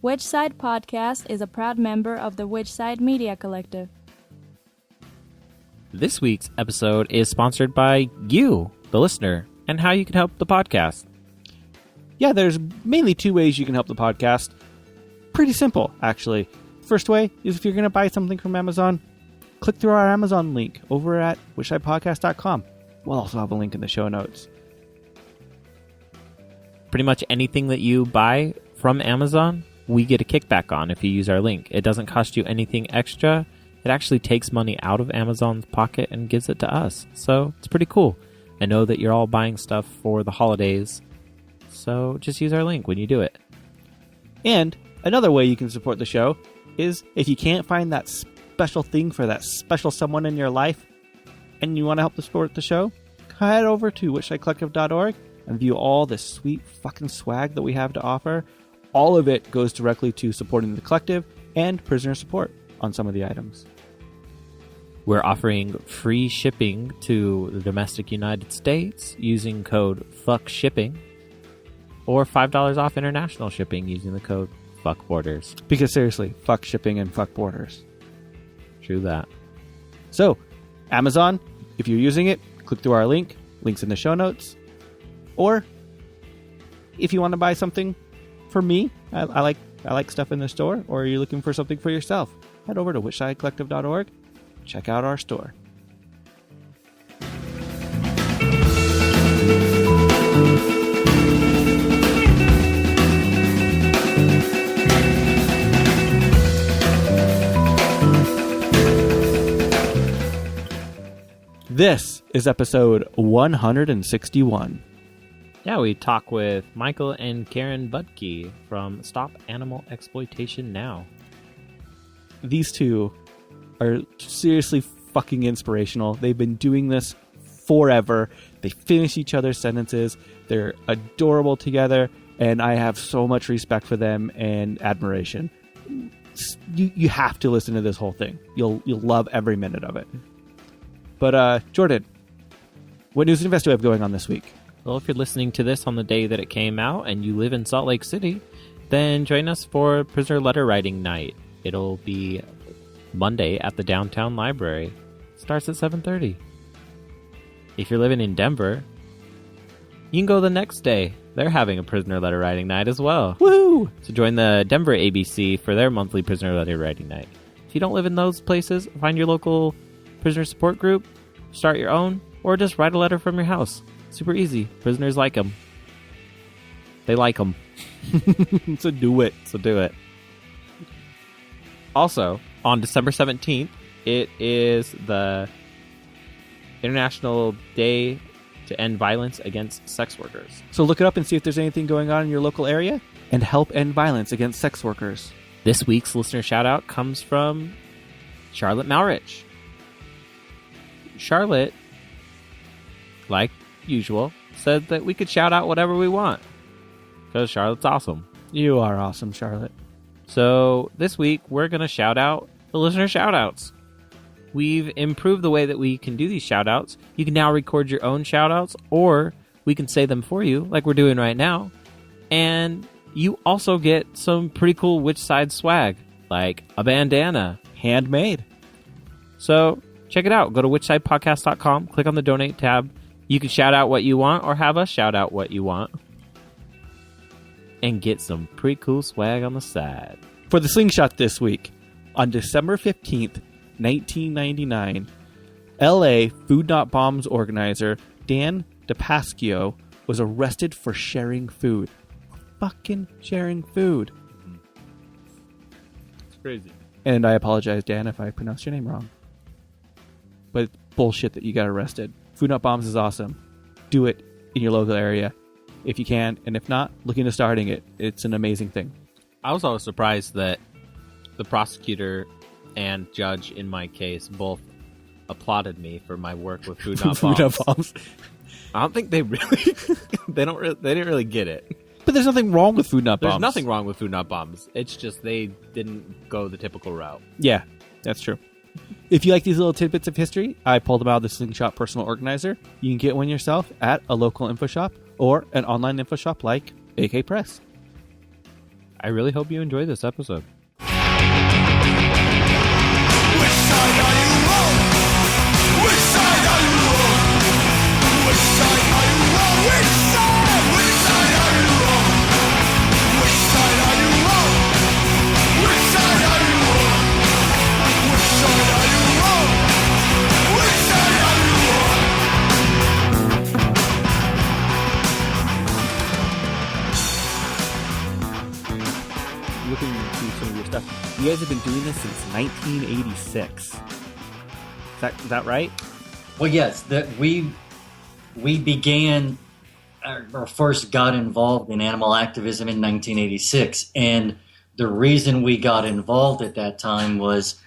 Which Side Podcast is a proud member of the Which Side Media Collective. This week's episode is sponsored by you, the listener, and how you can help the podcast. Yeah, there's mainly two ways you can help the podcast. Pretty simple, actually. First way is if you're going to buy something from Amazon, click through our Amazon link over at whichsidepodcast.com. We'll also have a link in the show notes. Pretty much anything that you buy from Amazon, we get a kickback on if you use our link. It doesn't cost you anything extra. It actually takes money out of Amazon's pocket and gives it to us. So it's pretty cool. I know that you're all buying stuff for the holidays, so just use our link when you do it. And another way you can support the show is if you can't find that special thing for that special someone in your life and you want to help support the show, head over to whichsidecollective.org and view all this sweet fucking swag that we have to offer. All of it goes directly to supporting the collective and prisoner support on some of the items. We're offering free shipping to the domestic United States using code FUCKSHIPPING, or $5 off international shipping using the code FUCKBORDERS. Because seriously, fuck shipping and fuck borders. True that. So, Amazon, if you're using it, click through our link. Link's in the show notes. Or, if you want to buy something for me, I like stuff in the store, or you're looking for something for yourself, head over to whichsidecollective.org. Check out our store. This is episode 161. Yeah, we talk with Michael and Karen Budkie from Stop Animal Exploitation Now. These two are seriously fucking inspirational. They've been doing this forever. They finish each other's sentences. They're adorable together, and I have so much respect for them and admiration. You have to listen to this whole thing. You'll love every minute of it. But Jordan, what news and events do we have going on this week? Well, if you're listening to this on the day that it came out and you live in Salt Lake City, then join us for Prisoner Letter Writing Night. It'll be Monday at the Downtown Library. Starts at 7:30. If you're living in Denver, you can go the next day. They're having a Prisoner Letter Writing Night as well. Woohoo! So join the Denver ABC for their monthly Prisoner Letter Writing Night. If you don't live in those places, find your local prisoner support group, start your own, or just write a letter from your house. Super easy. Prisoners like them. They like them. So do it. Also, on December 17th, it is the International Day to End Violence Against Sex Workers. So look it up and see if there's anything going on in your local area and help end violence against sex workers. This week's listener shout-out comes from Charlotte Malrich. Charlotte, like usual, said that we could shout out whatever we want because Charlotte's awesome. You are awesome, Charlotte. So this week we're going to shout out the listener shout outs. We've improved the way that we can do these shout outs. You can now record your own shout outs, or we can say them for you like we're doing right now. And you also get some pretty cool Which Side swag, like a bandana. Handmade. So check it out. Go to whichsidepodcast.com, click on the donate tab. You can shout out what you want or have us shout out what you want. And get some pretty cool swag on the side. For the slingshot this week, on December 15th, 1999, LA Food Not Bombs organizer Dan DePasquio was arrested for sharing food. Fucking sharing food. It's crazy. And I apologize, Dan, if I pronounced your name wrong. But it's bullshit that you got arrested. Food Not Bombs is awesome. Do it in your local area if you can, and if not, look into starting it. It's an amazing thing. I was always surprised that the prosecutor and judge in my case both applauded me for my work with Food Not Bombs. Food Not Bombs. I don't think they really they didn't really get it. But there's nothing wrong with Food Not Bombs. There's nothing wrong with Food Not Bombs. It's just they didn't go the typical route. Yeah, that's true. If you like these little tidbits of history, I pulled them out of the Slingshot Personal Organizer. You can get one yourself at a local info shop or an online info shop like AK Press. I really hope you enjoy this episode. Which side are you on? Which side are you on? Which side are you on? Which side? Which side are you on? Which side are you on? Which side are you on? Which side are you on? Which side are you on? Looking through some of your stuff, you guys have been doing this since 1986. Is that right? Well, yes, we began or first got involved in animal activism in 1986, and the reason we got involved at that time was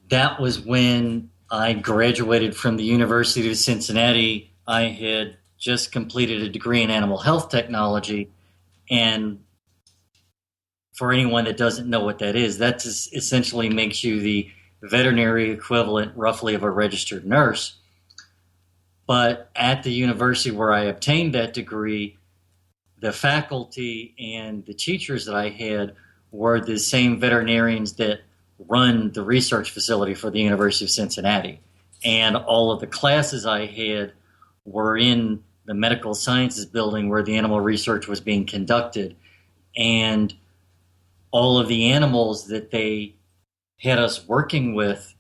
that was when I graduated from the University of Cincinnati. I had just completed a degree in animal health technology, and for anyone that doesn't know what that is, that essentially makes you the veterinary equivalent, roughly, of a registered nurse. But at the university where I obtained that degree, the faculty and the teachers that I had were the same veterinarians that run the research facility for the University of Cincinnati. And all of the classes I had were in the medical sciences building where the animal research was being conducted. And all of the animals that they had us working with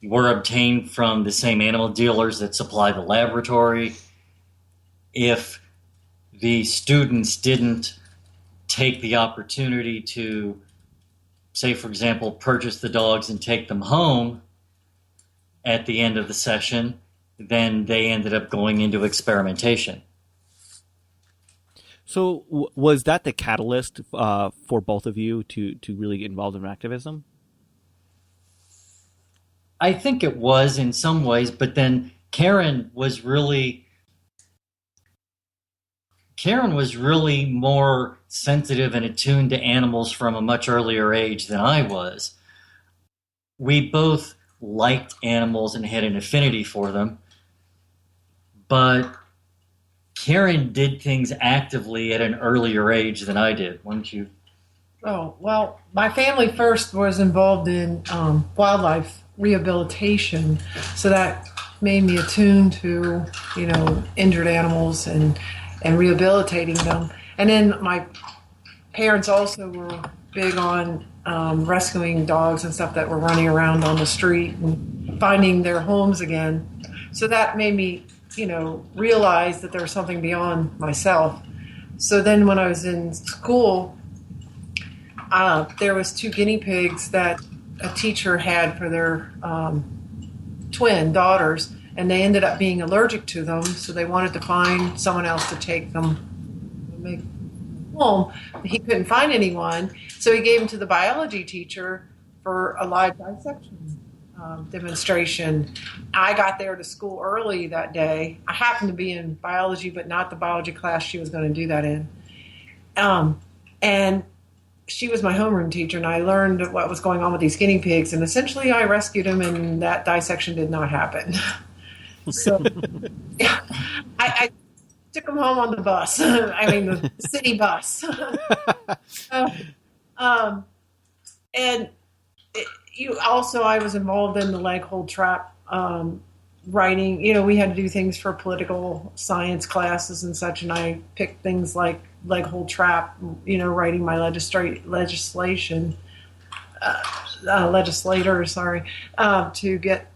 were obtained from the same animal dealers that supply the laboratory. If the students didn't take the opportunity to, say, for example, purchase the dogs and take them home at the end of the session, then they ended up going into experimentation. So was that the catalyst for both of you to really get involved in activism? I think it was in some ways, but then Karen was really more sensitive and attuned to animals from a much earlier age than I was. We both liked animals and had an affinity for them, but Karen did things actively at an earlier age than I did. Why don't you? Oh, well, my family first was involved in wildlife rehabilitation, so that made me attuned to, injured animals and rehabilitating them. And then my parents also were big on rescuing dogs and stuff that were running around on the street and finding their homes again. So that made me realize that there was something beyond myself. So then when I was in school, there was 2 guinea pigs that a teacher had for their twin daughters, and they ended up being allergic to them, so they wanted to find someone else to take them and make home. He couldn't find anyone, so he gave them to the biology teacher for a live dissection demonstration. I got there to school early that day. I happened to be in biology, but not the biology class she was going to do that in. And she was my homeroom teacher, and I learned what was going on with these guinea pigs, and essentially I rescued them, and that dissection did not happen. So I took them home on the bus. The city bus. I was involved in the leg hold trap writing. We had to do things for political science classes and such, and I picked things like leg hold trap, writing my legislator, to get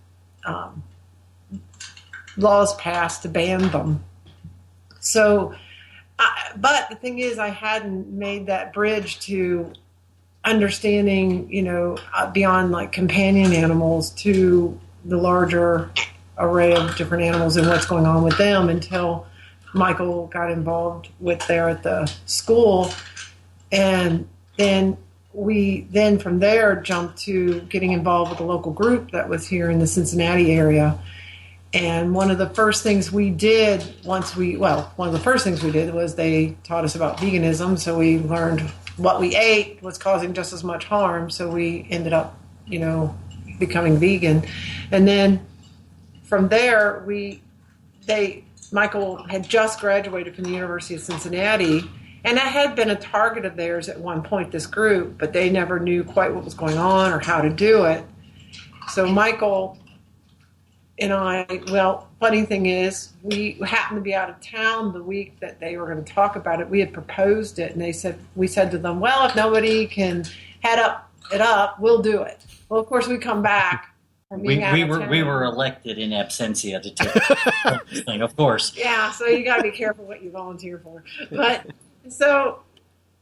laws passed to ban them. So, but the thing is, I hadn't made that bridge to understanding, beyond like companion animals to the larger array of different animals and what's going on with them until Michael got involved there at the school. And then we from there jumped to getting involved with a local group that was here in the Cincinnati area. And one of the first things we did was they taught us about veganism. So we learned what we ate was causing just as much harm. So we ended up, becoming vegan. And then from there, they Michael had just graduated from the University of Cincinnati, and that had been a target of theirs at one point, this group, but they never knew quite what was going on or how to do it. So Michael and I, well, funny thing is, we happened to be out of town the week that they were going to talk about it. We had proposed it, and we said to them, well, if nobody can head it up, we'll do it. Well, of course, we come back. We were elected in absentia to take this thing, of course. Yeah, so you got to be careful what you volunteer for. But so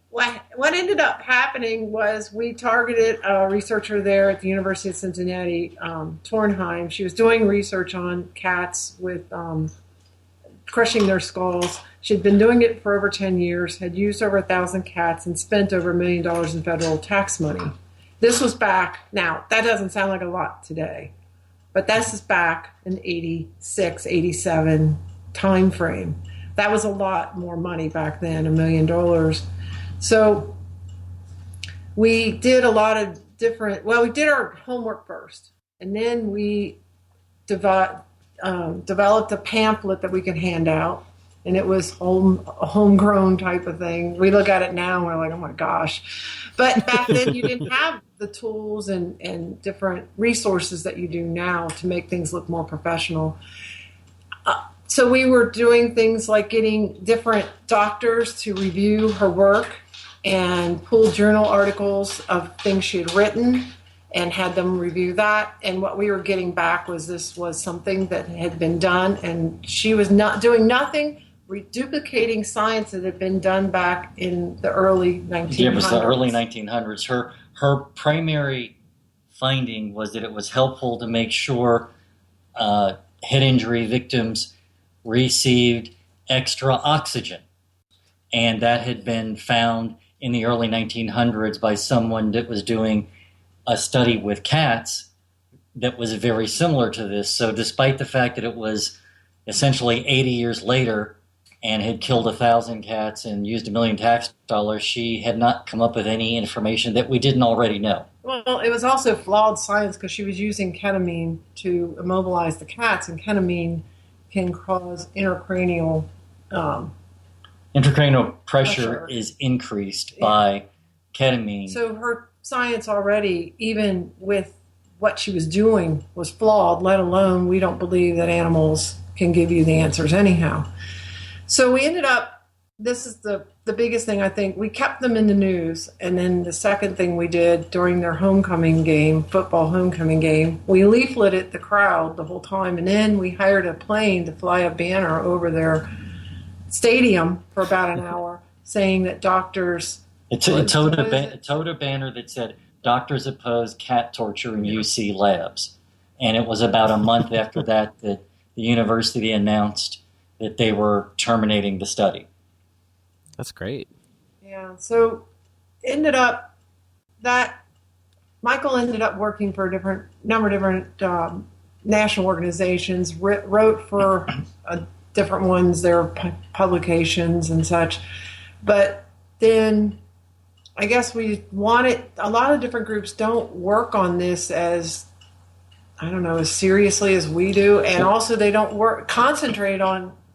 what ended up happening was we targeted a researcher there at the University of Cincinnati, Tornheim. She was doing research on cats with crushing their skulls. She'd been doing it for over 10 years, had used over 1,000 cats, and spent over $1 million in federal tax money. This was back, now, that doesn't sound like a lot today, but this is back in 86, 87 time frame. That was a lot more money back then, $1 million. So we did a lot of we did our homework first, and then we developed a pamphlet that we could hand out, and it was a homegrown type of thing. We look at it now and we're like, oh my gosh. But back then you didn't have the tools and different resources that you do now to make things look more professional. So we were doing things like getting different doctors to review her work and pull journal articles of things she had written and had them review that. And what we were getting back was this was something that had been done, and she was not doing nothing, reduplicating science that had been done back in the early 1900s. Yeah, it was the early 1900s. Her primary finding was that it was helpful to make sure head injury victims received extra oxygen. And that had been found in the early 1900s by someone that was doing a study with cats that was very similar to this. So despite the fact that it was essentially 80 years later and had killed 1,000 cats and used $1 million tax dollars, she had not come up with any information that we didn't already know. Well, it was also flawed science because she was using ketamine to immobilize the cats, and ketamine can cause intracranial pressure is increased by ketamine. So her science already, even with what she was doing, was flawed, let alone we don't believe that animals can give you the answers anyhow. So we ended up, this is the biggest thing I think, we kept them in the news. And then the second thing we did during their homecoming game, football homecoming game, we leafleted the crowd the whole time. And then we hired a plane to fly a banner over their stadium for about an hour saying that doctors... It towed a banner that said, "Doctors oppose cat torture in UC labs." And it was about a month after that the university announced that they were terminating the study. That's great. Yeah, so ended up that Michael ended up working for a number of different national organizations, wrote for different ones, their publications and such. But then I guess we wanted, a lot of different groups don't work on this as, I don't know, as seriously as we do. And also they don't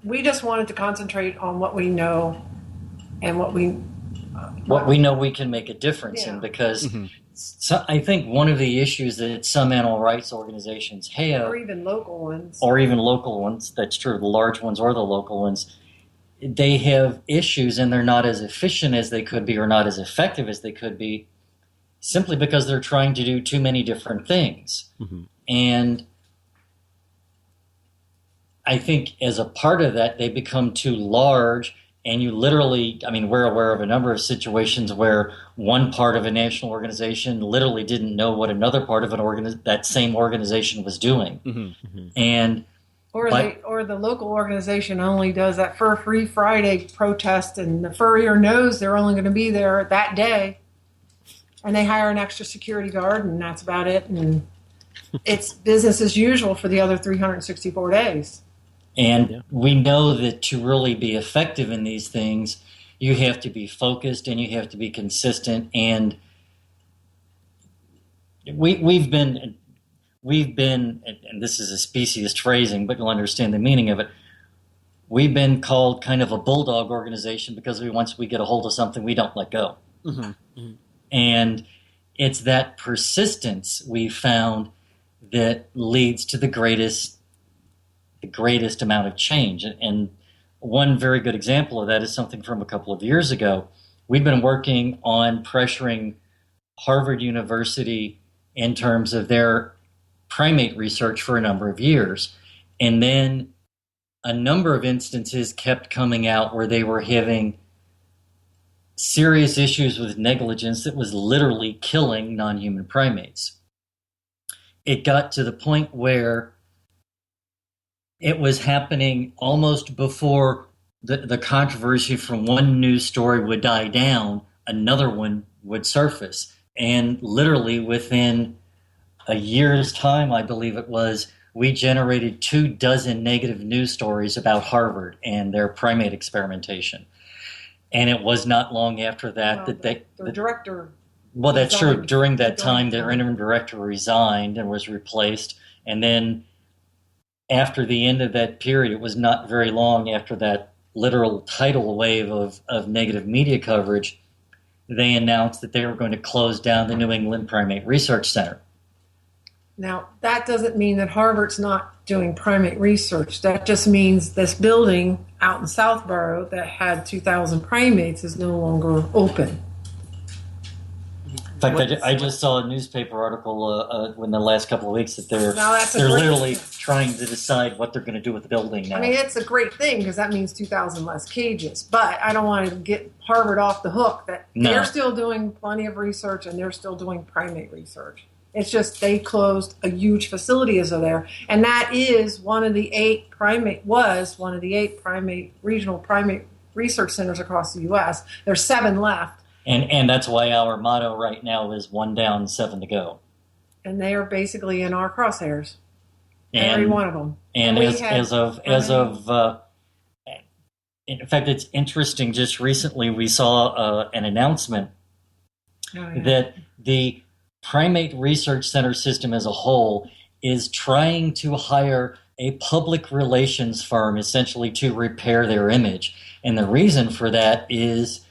we just wanted to concentrate on what we know and what we know we can make a difference in, because so I think one of the issues that some animal rights organizations have, or even local ones, that's true, the large ones or the local ones, they have issues and they're not as efficient as they could be or not as effective as they could be simply because they're trying to do too many different things. Mm-hmm. And I think as a part of that, they become too large, and you literally, I mean, we're aware of a number of situations where one part of a national organization literally didn't know what another part of that same organization was doing. Mm-hmm. Mm-hmm. And Or the local organization only does that Fur Free Friday protest, and the furrier knows they're only going to be there that day, and they hire an extra security guard, and that's about it. And it's business as usual for the other 364 days. And we know that to really be effective in these things, you have to be focused and you have to be consistent. And we've been, and this is a speciesist phrasing, but you'll understand the meaning of it. we've been called kind of a bulldog organization because once we get a hold of something, we don't let go. And it's that persistence we found that leads to the greatest amount of change. And one very good example of that is something from a couple of years ago. We've been working on pressuring Harvard University in terms of their primate research for a number of years. And then a number of instances kept coming out where they were having serious issues with negligence that was literally killing non-human primates. It got to the point where it was happening almost before the controversy from one news story would die down, another one would surface. And literally within a year's time, I believe it was, we generated 24 negative news stories about Harvard and their primate experimentation. And it was not long after that the director. Well, that's true. resigned. During that time, their interim director resigned and was replaced. And then after the end of that period, it was not very long after that literal tidal wave of negative media coverage, they announced that they were going to close down the New England Primate Research Center. Now, that doesn't mean that Harvard's not doing primate research. That just means this building out in Southborough that had 2,000 primates is no longer open. In fact, I just saw a newspaper article in the last couple of weeks that they're great literally thing. trying to decide what they're going to do with the building now. I mean, it's a great thing because that means 2,000 less cages. But I don't want to get Harvard off the hook that they're still doing plenty of research and they're still doing primate research. It's just they closed a huge facility as of there, and that is one of the 8 regional primate research centers across the U.S. There's 7 left. And that's why our motto right now is 1 down, 7 to go. And they are basically in our crosshairs. Every one of them. And in fact, it's interesting. Just recently, we saw an announcement that the Primate Research Center system as a whole is trying to hire a public relations firm, essentially, to repair their image. And the reason for that is,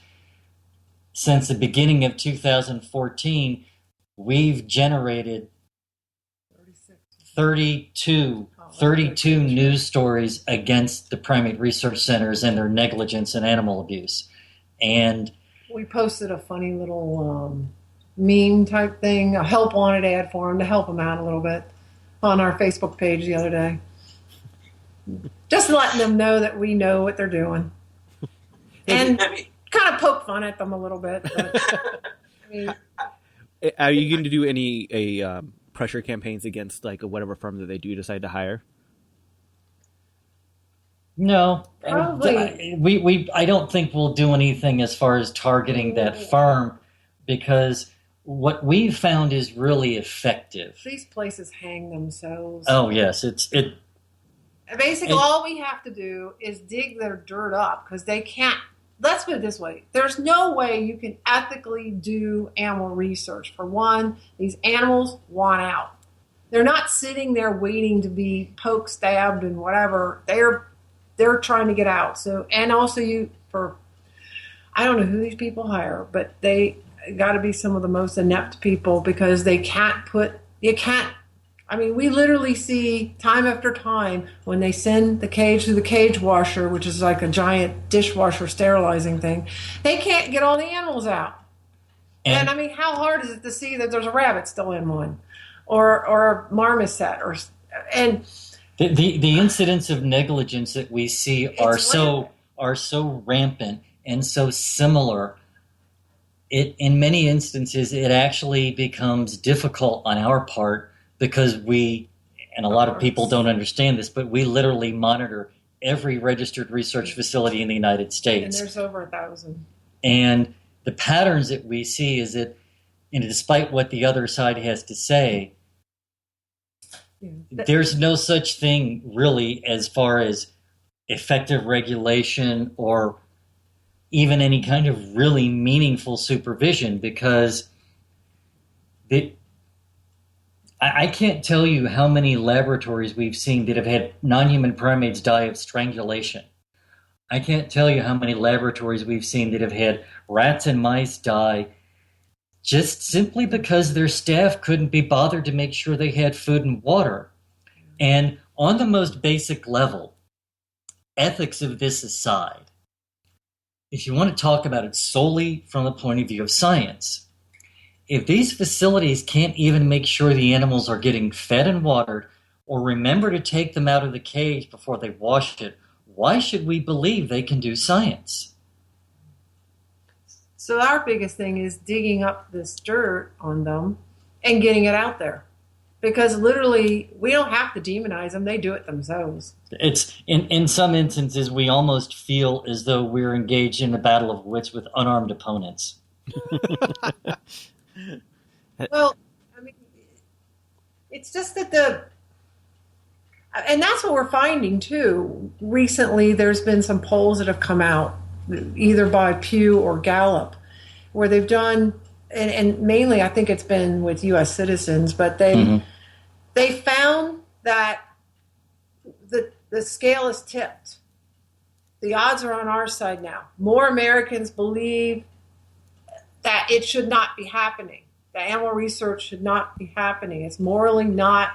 since the beginning of 2014, we've generated 32 news stories against the primate research centers and their negligence and animal abuse. And we posted a funny little meme type thing, a help wanted ad for them to help them out a little bit on our Facebook page the other day. Just letting them know that we know what they're doing. And kind of poke fun at them a little bit. But, I mean, are you going to do any pressure campaigns against like whatever firm that they do decide to hire? No, probably. I don't think we'll do anything as far as targeting that firm, because what we've found is really effective. These places hang themselves. Oh yes, Basically, all we have to do is dig their dirt up because they can't. Let's put it this way. There's no way you can ethically do animal research. For one, these animals want out. They're not sitting there waiting to be poked, stabbed, and whatever. They're trying to get out. So, and also I don't know who these people hire, but they got to be some of the most inept people because I mean, we literally see time after time when they send the cage to the cage washer, which is like a giant dishwasher sterilizing thing, they can't get all the animals out. And I mean, how hard is it to see that there's a rabbit still in one, or a marmoset, and the incidents of negligence that we see are so rampant and so similar. In many instances, it actually becomes difficult on our part. Because and a lot of people don't understand this, but we literally monitor every registered research facility in the United States. And there's over 1,000. And the patterns that we see is that, despite what the other side has to say, there's no such thing really as far as effective regulation or even any kind of really meaningful supervision, because I can't tell you how many laboratories we've seen that have had non-human primates die of strangulation. I can't tell you how many laboratories we've seen that have had rats and mice die just simply because their staff couldn't be bothered to make sure they had food and water. And on the most basic level, ethics of this aside, if you want to talk about it solely from the point of view of science, if these facilities can't even make sure the animals are getting fed and watered or remember to take them out of the cage before they wash it, why should we believe they can do science? So our biggest thing is digging up this dirt on them and getting it out there. Because literally, we don't have to demonize them. They do it themselves. It's in some instances, we almost feel as though we're engaged in a battle of wits with unarmed opponents. Well, I mean, it's just that and that's what we're finding too. Recently, there's been some polls that have come out, either by Pew or Gallup, where they've done, and mainly I think it's been with U.S. citizens, but they found that the scale is tipped. The odds are on our side now. More Americans believe that it should not be happening. The animal research should not be happening. It's morally not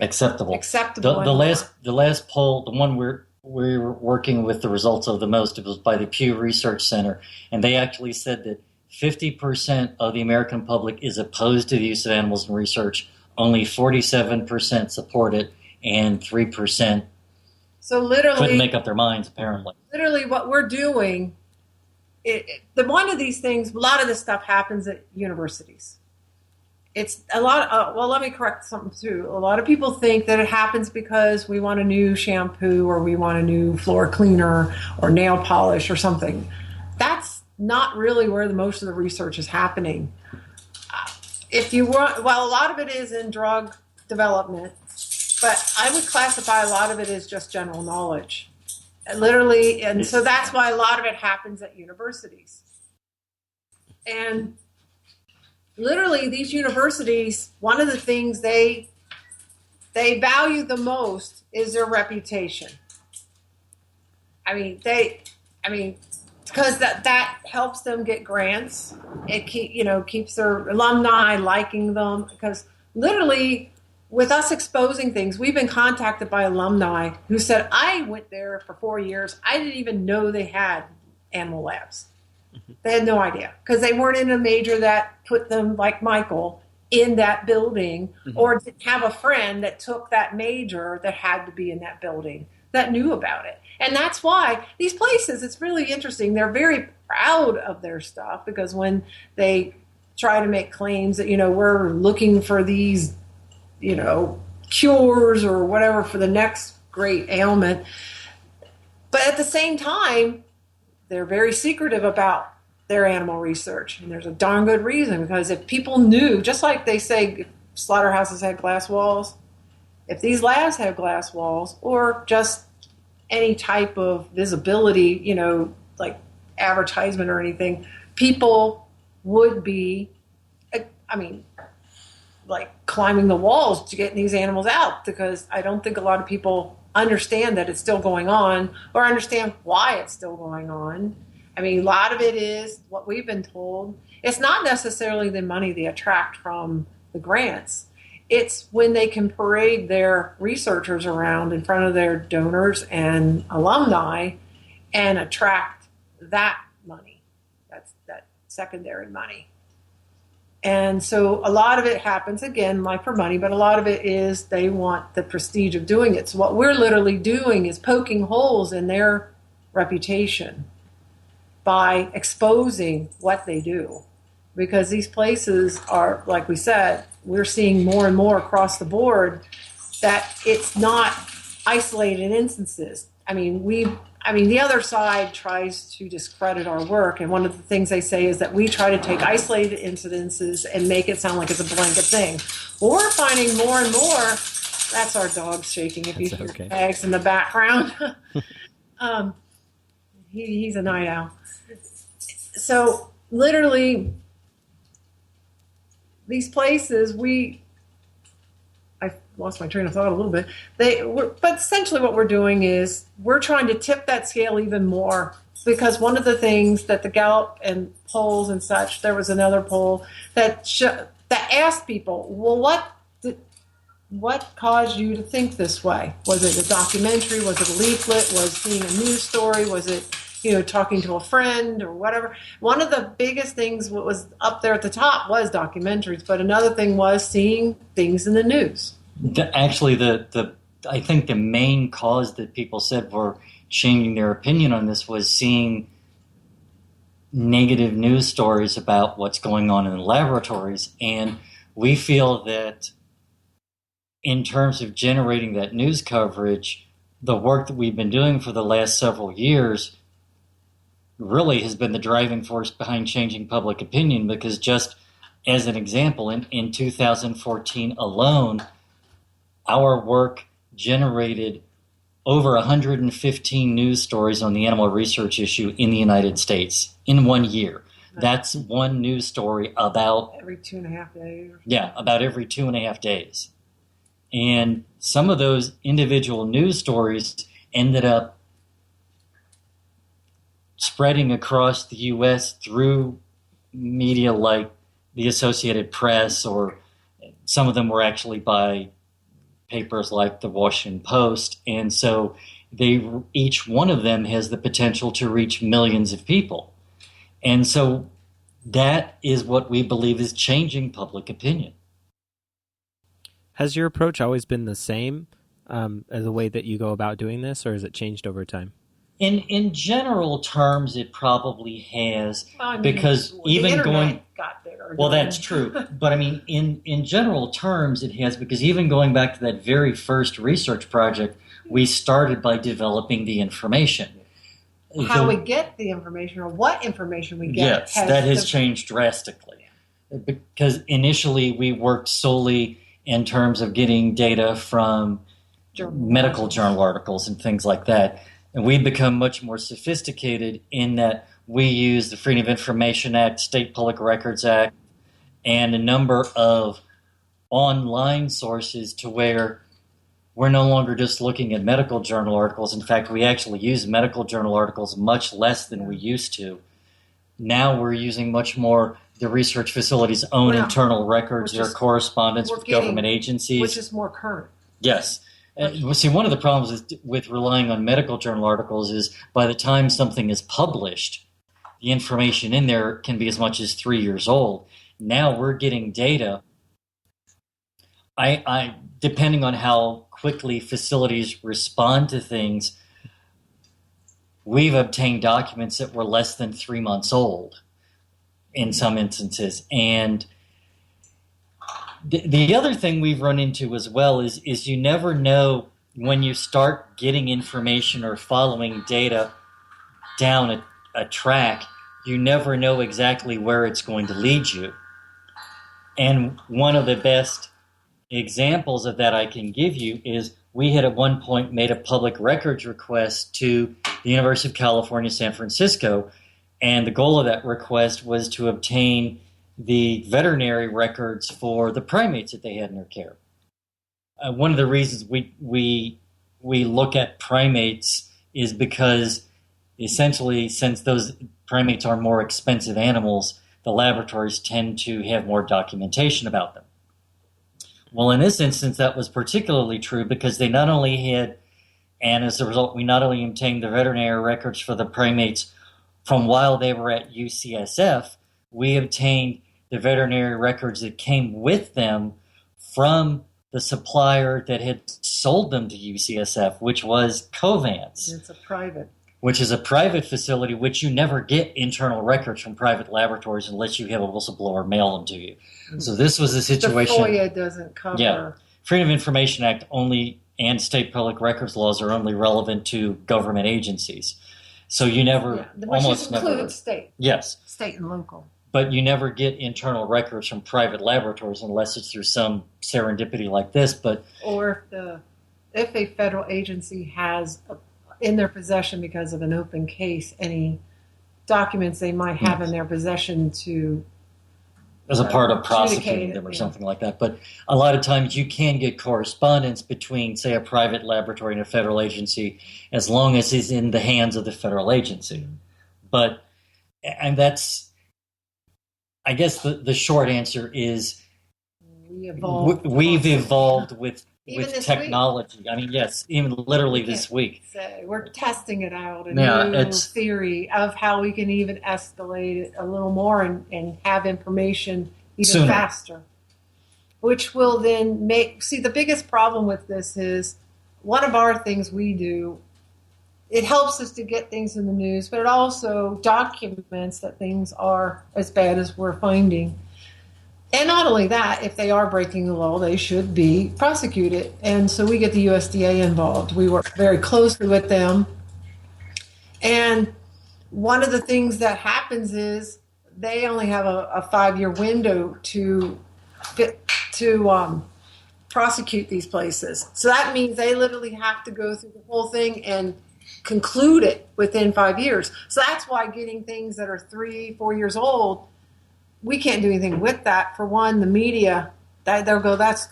acceptable. The last poll, the one we're working with the results of the most, it was by the Pew Research Center, and they actually said that 50% of the American public is opposed to the use of animals in research. Only 47% support it, and 3% couldn't make up their minds, apparently. Literally what we're doing, one of these things, a lot of this stuff happens at universities. It's a lot well, let me correct something too. A lot of people think that it happens because we want a new shampoo or we want a new floor cleaner or nail polish or something. That's not really where most of the research is happening. If you want, well, a lot of it is in drug development, but I would classify a lot of it as just general knowledge. Literally, and so that's why a lot of it happens at universities. And literally, these universities, one of the things they value the most is their reputation. Because that helps them get grants. It keeps their alumni liking them. Because literally, with us exposing things, we've been contacted by alumni who said, I went there for 4 years. I didn't even know they had animal labs. They had no idea because they weren't in a major that put them, like Michael, in that building, or didn't have a friend that took that major that had to be in that building that knew about it. And that's why these places, it's really interesting. They're very proud of their stuff because when they try to make claims that, we're looking for these, cures or whatever for the next great ailment. But at the same time, they're very secretive about their animal research. And there's a darn good reason, because if people knew, just like they say slaughterhouses had glass walls, if these labs have glass walls or just any type of visibility, like advertisement or anything, people would be, like climbing the walls to get these animals out, because I don't think a lot of people understand that it's still going on or understand why it's still going on. A lot of it is what we've been told. It's not necessarily the money they attract from the grants. It's when they can parade their researchers around in front of their donors and alumni and attract that money. That's that secondary money. And so a lot of it happens, again, like for money, but a lot of it is they want the prestige of doing it. So what we're literally doing is poking holes in their reputation by exposing what they do. Because these places are, like we said, we're seeing more and more across the board that it's not isolated instances. The other side tries to discredit our work, and one of the things they say is that we try to take isolated incidences and make it sound like it's a blanket thing. Well, we're finding more and more. That's our dog shaking if you hear tags in the background. He's a night owl. So literally, these places, I lost my train of thought a little bit. But essentially what we're doing is we're trying to tip that scale even more, because one of the things that the Gallup and polls and such, there was another poll that asked people, well, what caused you to think this way? Was it a documentary? Was it a leaflet? Was seeing a news story? Was it, talking to a friend or whatever? One of the biggest things what was up there at the top was documentaries, but another thing was seeing things in the news. Actually, I think the main cause that people said for changing their opinion on this was seeing negative news stories about what's going on in the laboratories. And we feel that in terms of generating that news coverage, the work that we've been doing for the last several years really has been the driving force behind changing public opinion, because just as an example, in 2014 alone, our work generated over 115 news stories on the animal research issue in the United States in 1 year. That's one news story about every 2.5 days. Yeah, about every 2.5 days. And some of those individual news stories ended up spreading across the U.S. through media like the Associated Press, or some of them were actually by papers like the Washington Post. And so each one of them has the potential to reach millions of people. And so that is what we believe is changing public opinion. Has your approach always been the same as the way that you go about doing this, or has it changed over time? In general terms, it probably has, because the even internet got there. Well, that's true. But I mean, in general terms, it has, because even going back to that very first research project, we started by developing the information. How we get the information, or what information we get. Yes, that has changed drastically. Because initially we worked solely in terms of getting data from medical journal articles and things like that. And we've become much more sophisticated in that we use the Freedom of Information Act, State Public Records Act, and a number of online sources to where we're no longer just looking at medical journal articles. In fact, we actually use medical journal articles much less than we used to. Now we're using much more the research facility's own internal records, their correspondence with government agencies. Which is more current. Yes. See, one of the problems with relying on medical journal articles is by the time something is published, the information in there can be as much as 3 years old. Now we're getting data. Depending on how quickly facilities respond to things, we've obtained documents that were less than 3 months old in some instances. And the other thing we've run into as well is you never know when you start getting information or following data down a track, you never know exactly where it's going to lead you. And one of the best examples of that I can give you is we had at one point made a public records request to the University of California, San Francisco, and the goal of that request was to obtain the veterinary records for the primates that they had in their care. One of the reasons we look at primates is because essentially, since those primates are more expensive animals, the laboratories tend to have more documentation about them. Well, in this instance, that was particularly true because they not only had, and as a result, we not only obtained the veterinary records for the primates from while they were at UCSF, we obtained the veterinary records that came with them from the supplier that had sold them to UCSF, which was Covance. It's a private. Which is a private facility, which you never get internal records from private laboratories unless you have a whistleblower mail them to you. So this was a situation. The FOIA doesn't cover. Yeah. Freedom of Information Act only and state public records laws are only relevant to government agencies. So you never, almost never. Which includes state. Yes. State and local. But you never get internal records from private laboratories unless it's through some serendipity like this. Or if a federal agency has in their possession because of an open case any documents they might have in their possession to as a part of prosecuting adjudicated, them or yeah. something like that. But a lot of times you can get correspondence between, say, a private laboratory and a federal agency as long as it's in the hands of the federal agency. But, and that's, I guess the short answer is we've evolved with technology. Week. I mean, yes, even literally this week. So we're testing it out, a new theory of how we can even escalate it a little more and have information even faster. Which will then the biggest problem with this is one of our things we do, it helps us to get things in the news, but it also documents that things are as bad as we're finding. And not only that, if they are breaking the law, they should be prosecuted. And so we get the USDA involved. We work very closely with them. And one of the things that happens is they only have a 5-year window to prosecute these places. So that means they literally have to go through the whole thing and conclude it within 5 years. So that's why getting things that are 3-4 years old, we can't do anything with that. For one, the media, they'll go, that's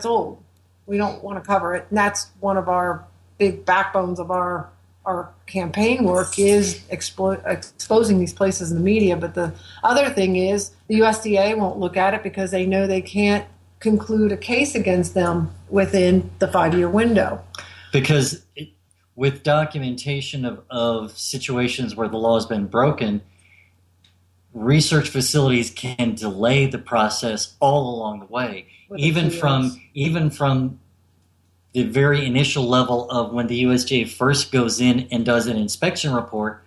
old. We don't want to cover it. And that's one of our big backbones of our campaign work is exposing these places in the media. But the other thing is the USDA won't look at it because they know they can't conclude a case against them within the 5-year window. Because with documentation of situations where the law has been broken, research facilities can delay the process all along the way, even from the very initial level of when the USDA first goes in and does an inspection report.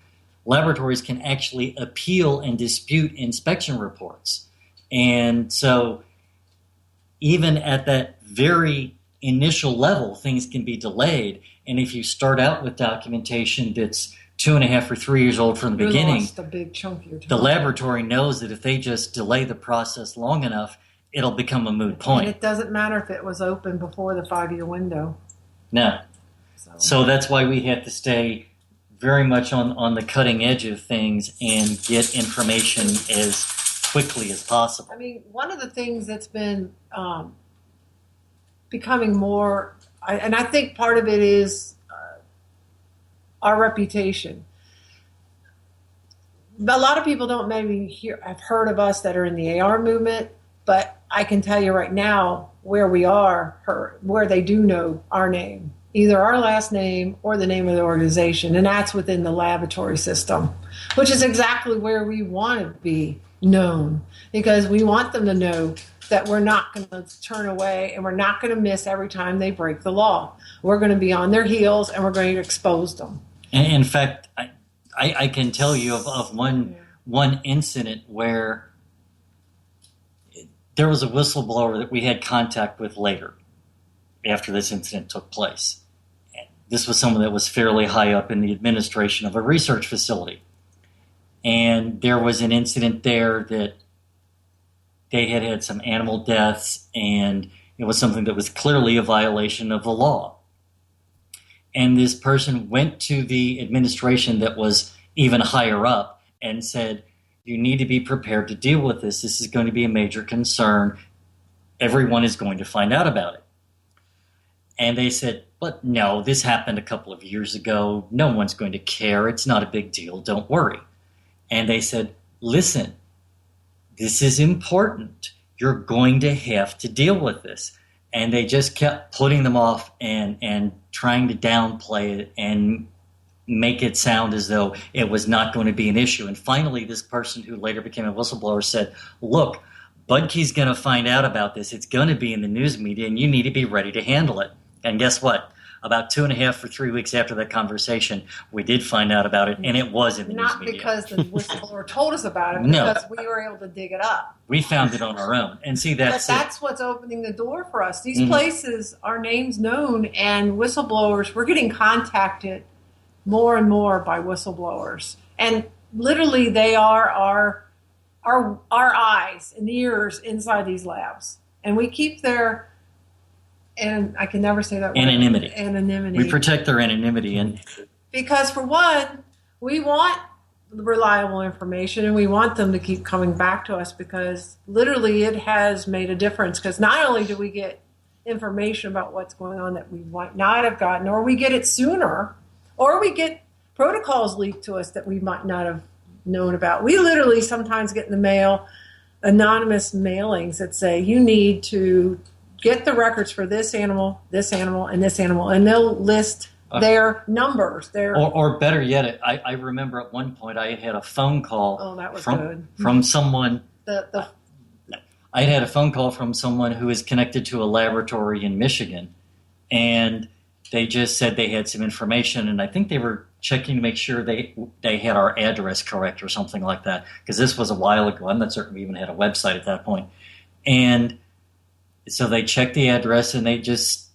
Laboratories can actually appeal and dispute inspection reports. And so even at that very initial level, things can be delayed. And if you start out with documentation that's 2.5 or 3 years old from the beginning, lost a big chunk of your time. The laboratory knows that if they just delay the process long enough, it'll become a moot point. And it doesn't matter if it was open before the 5-year window. No. So that's why we have to stay very much on the cutting edge of things and get information as quickly as possible. I mean, one of the things that's been becoming more, and I think part of it is our reputation. A lot of people don't maybe have heard of us that are in the AR movement, but I can tell you right now where we are, where they do know our name, either our last name or the name of the organization, and that's within the laboratory system, which is exactly where we want to be known, because we want them to know that we're not going to turn away and we're not going to miss every time they break the law. We're going to be on their heels and we're going to expose them. In fact, I can tell you of one incident where there was a whistleblower that we had contact with later after this incident took place. This was someone that was fairly high up in the administration of a research facility. And there was an incident there that they had some animal deaths, and it was something that was clearly a violation of the law. And this person went to the administration that was even higher up and said, you need to be prepared to deal with this. This is going to be a major concern. Everyone is going to find out about it. And they said, but no, this happened a couple of years ago. No one's going to care. It's not a big deal. Don't worry. And they said, listen, this is important. You're going to have to deal with this. And they just kept putting them off and trying to downplay it and make it sound as though it was not going to be an issue. And finally, this person who later became a whistleblower said, look, Budkie's going to find out about this. It's going to be in the news media, and you need to be ready to handle it. And guess what? About 2.5 or 3 weeks after that conversation, we did find out about it, and it was in the news media. Not because the whistleblower told us about it, because we were able to dig it up. We found it on our own. And see, that's what's opening the door for us. These places, our name's known, and whistleblowers, we're getting contacted more and more by whistleblowers. And literally, they are our eyes and ears inside these labs. And we keep their... And I can never say that word. Anonymity. We protect their anonymity. And because, for one, we want reliable information, and we want them to keep coming back to us because literally it has made a difference. Because not only do we get information about what's going on that we might not have gotten, or we get it sooner, or we get protocols leaked to us that we might not have known about. We literally sometimes get in the mail anonymous mailings that say you need to get the records for this animal, and this animal, and they'll list their numbers. Or better yet, I remember at one point I had a phone call. Oh, that was from, good. From someone. I had a phone call from someone who is connected to a laboratory in Michigan, and they just said they had some information, and I think they were checking to make sure they had our address correct or something like that, because this was a while ago. I'm not certain we even had a website at that point. And so they checked the address, and they just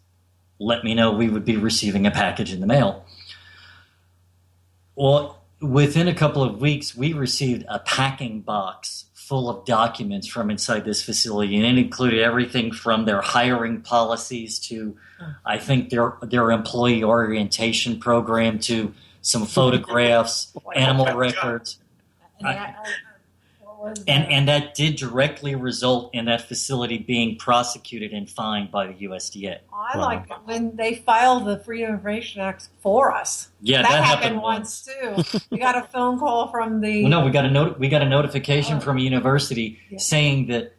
let me know we would be receiving a package in the mail. Well, within a couple of weeks, we received a packing box full of documents from inside this facility, and it included everything from their hiring policies to, I think, their employee orientation program to some photographs, animal records. And that did directly result in that facility being prosecuted and fined by the USDA. I like it when they file the Freedom of Information Act for us. Yeah, that happened once too. We got a phone call from the. Well, no, we got a notification from a university saying that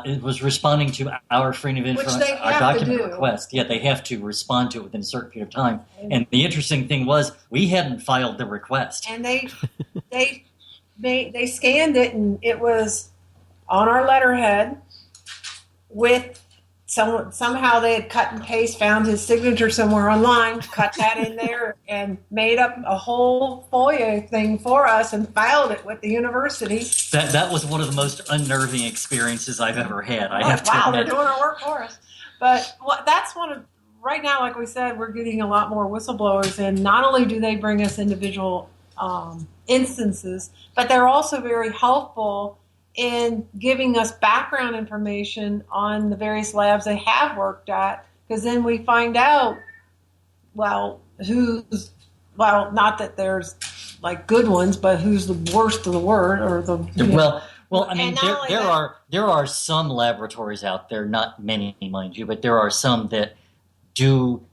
it was responding to our Freedom of Information, our document request. Yeah, they have to respond to it within a certain period of time. And the interesting thing was we hadn't filed the request, and they scanned it, and it was on our letterhead with somehow they had cut and paste, found his signature somewhere online, cut that in there, and made up a whole FOIA thing for us and filed it with the university. That was one of the most unnerving experiences I've ever had. I have to wow, admit. they're doing our work for us. But that's one of, right now, like we said, we're getting a lot more whistleblowers, and not only do they bring us individual instances, but they're also very helpful in giving us background information on the various labs they have worked at, because then we find out, not that there's like good ones, but who's the worst of the word, or the well, I mean, there are some laboratories out there, not many, mind you, but there are some that do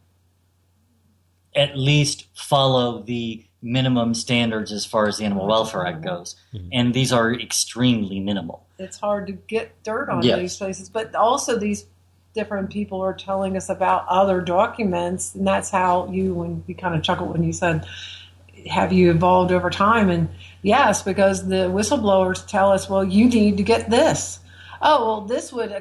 at least follow the minimum standards as far as the Animal Welfare Act goes. Mm-hmm. And these are extremely minimal. It's hard to get dirt on these places. But also these different people are telling us about other documents, and that's how when you kind of chuckled when you said, have you evolved over time? And yes, because the whistleblowers tell us, well, you need to get this. Oh, well, this would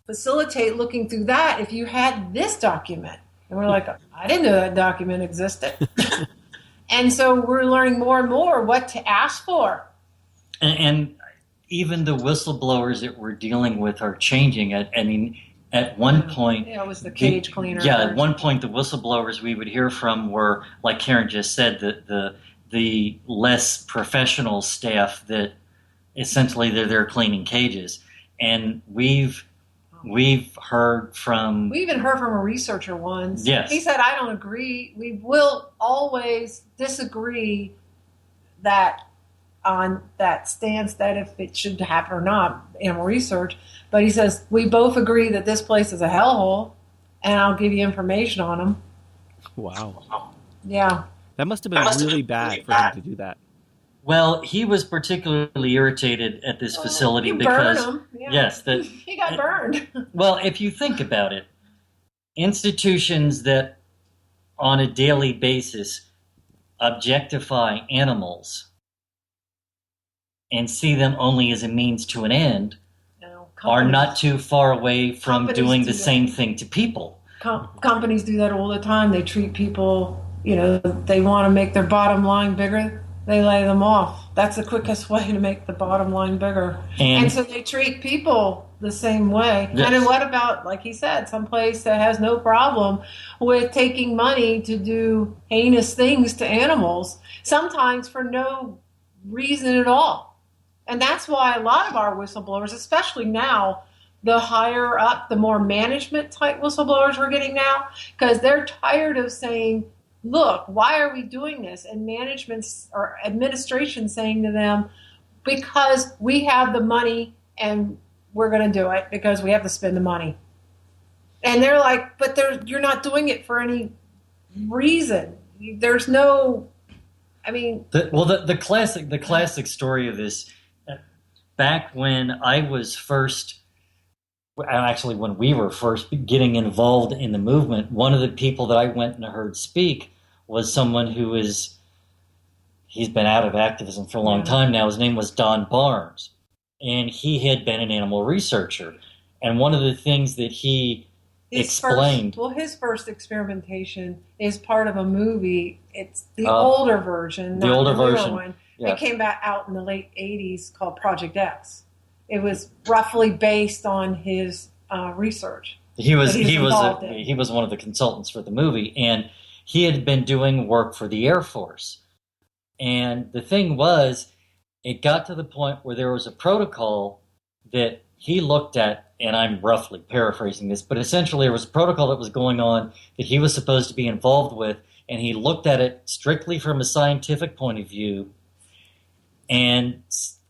facilitate looking through that if you had this document. And we're like, I didn't know that document existed. And so we're learning more and more what to ask for. And even the whistleblowers that we're dealing with are changing. At one point... Yeah, it was the cage cleaner. Yeah, at one point the whistleblowers we would hear from were, like Karen just said, the less professional staff that essentially they're there cleaning cages. And we've heard from... We even heard from a researcher once. Yes. He said, I don't agree. We will always disagree on that stance that if it should happen or not, animal research. But he says, we both agree that this place is a hellhole, and I'll give you information on them. Wow. Yeah. That must have been really bad for him to do that. Well, he was particularly irritated at this facility because burned him. Yeah. Yes, he got burned. Well, if you think about it, institutions that on a daily basis objectify animals and see them only as a means to an end are not too far away from doing the same thing to people. Companies do that all the time. They treat people, they want to make their bottom line bigger. They lay them off. That's the quickest way to make the bottom line bigger. And so they treat people the same way. Yes. And then what about, like he said, some place that has no problem with taking money to do heinous things to animals, sometimes for no reason at all. And that's why a lot of our whistleblowers, especially now, the higher up, the more management type whistleblowers we're getting now, because they're tired of saying, look, why are we doing this? And management's or administration saying to them, because we have the money and we're going to do it because we have to spend the money. And they're like, but you're not doing it for any reason. There's no, I mean. The classic story of this, back when I was first, actually when we were first getting involved in the movement, one of the people that I went and heard speak was someone he's been out of activism for a long time now. His name was Don Barnes, and he had been an animal researcher. And one of the things that he explained. His first experimentation is part of a movie. It's the older version, the not older the newer version. one. Yeah. It came back out in the late 80s called Project X. It was roughly based on his research. He was involved in. he was one of the consultants for the movie, and he had been doing work for the Air Force. And the thing was, it got to the point where there was a protocol that he looked at, and I'm roughly paraphrasing this, but essentially there was a protocol that was going on that he was supposed to be involved with, and he looked at it strictly from a scientific point of view and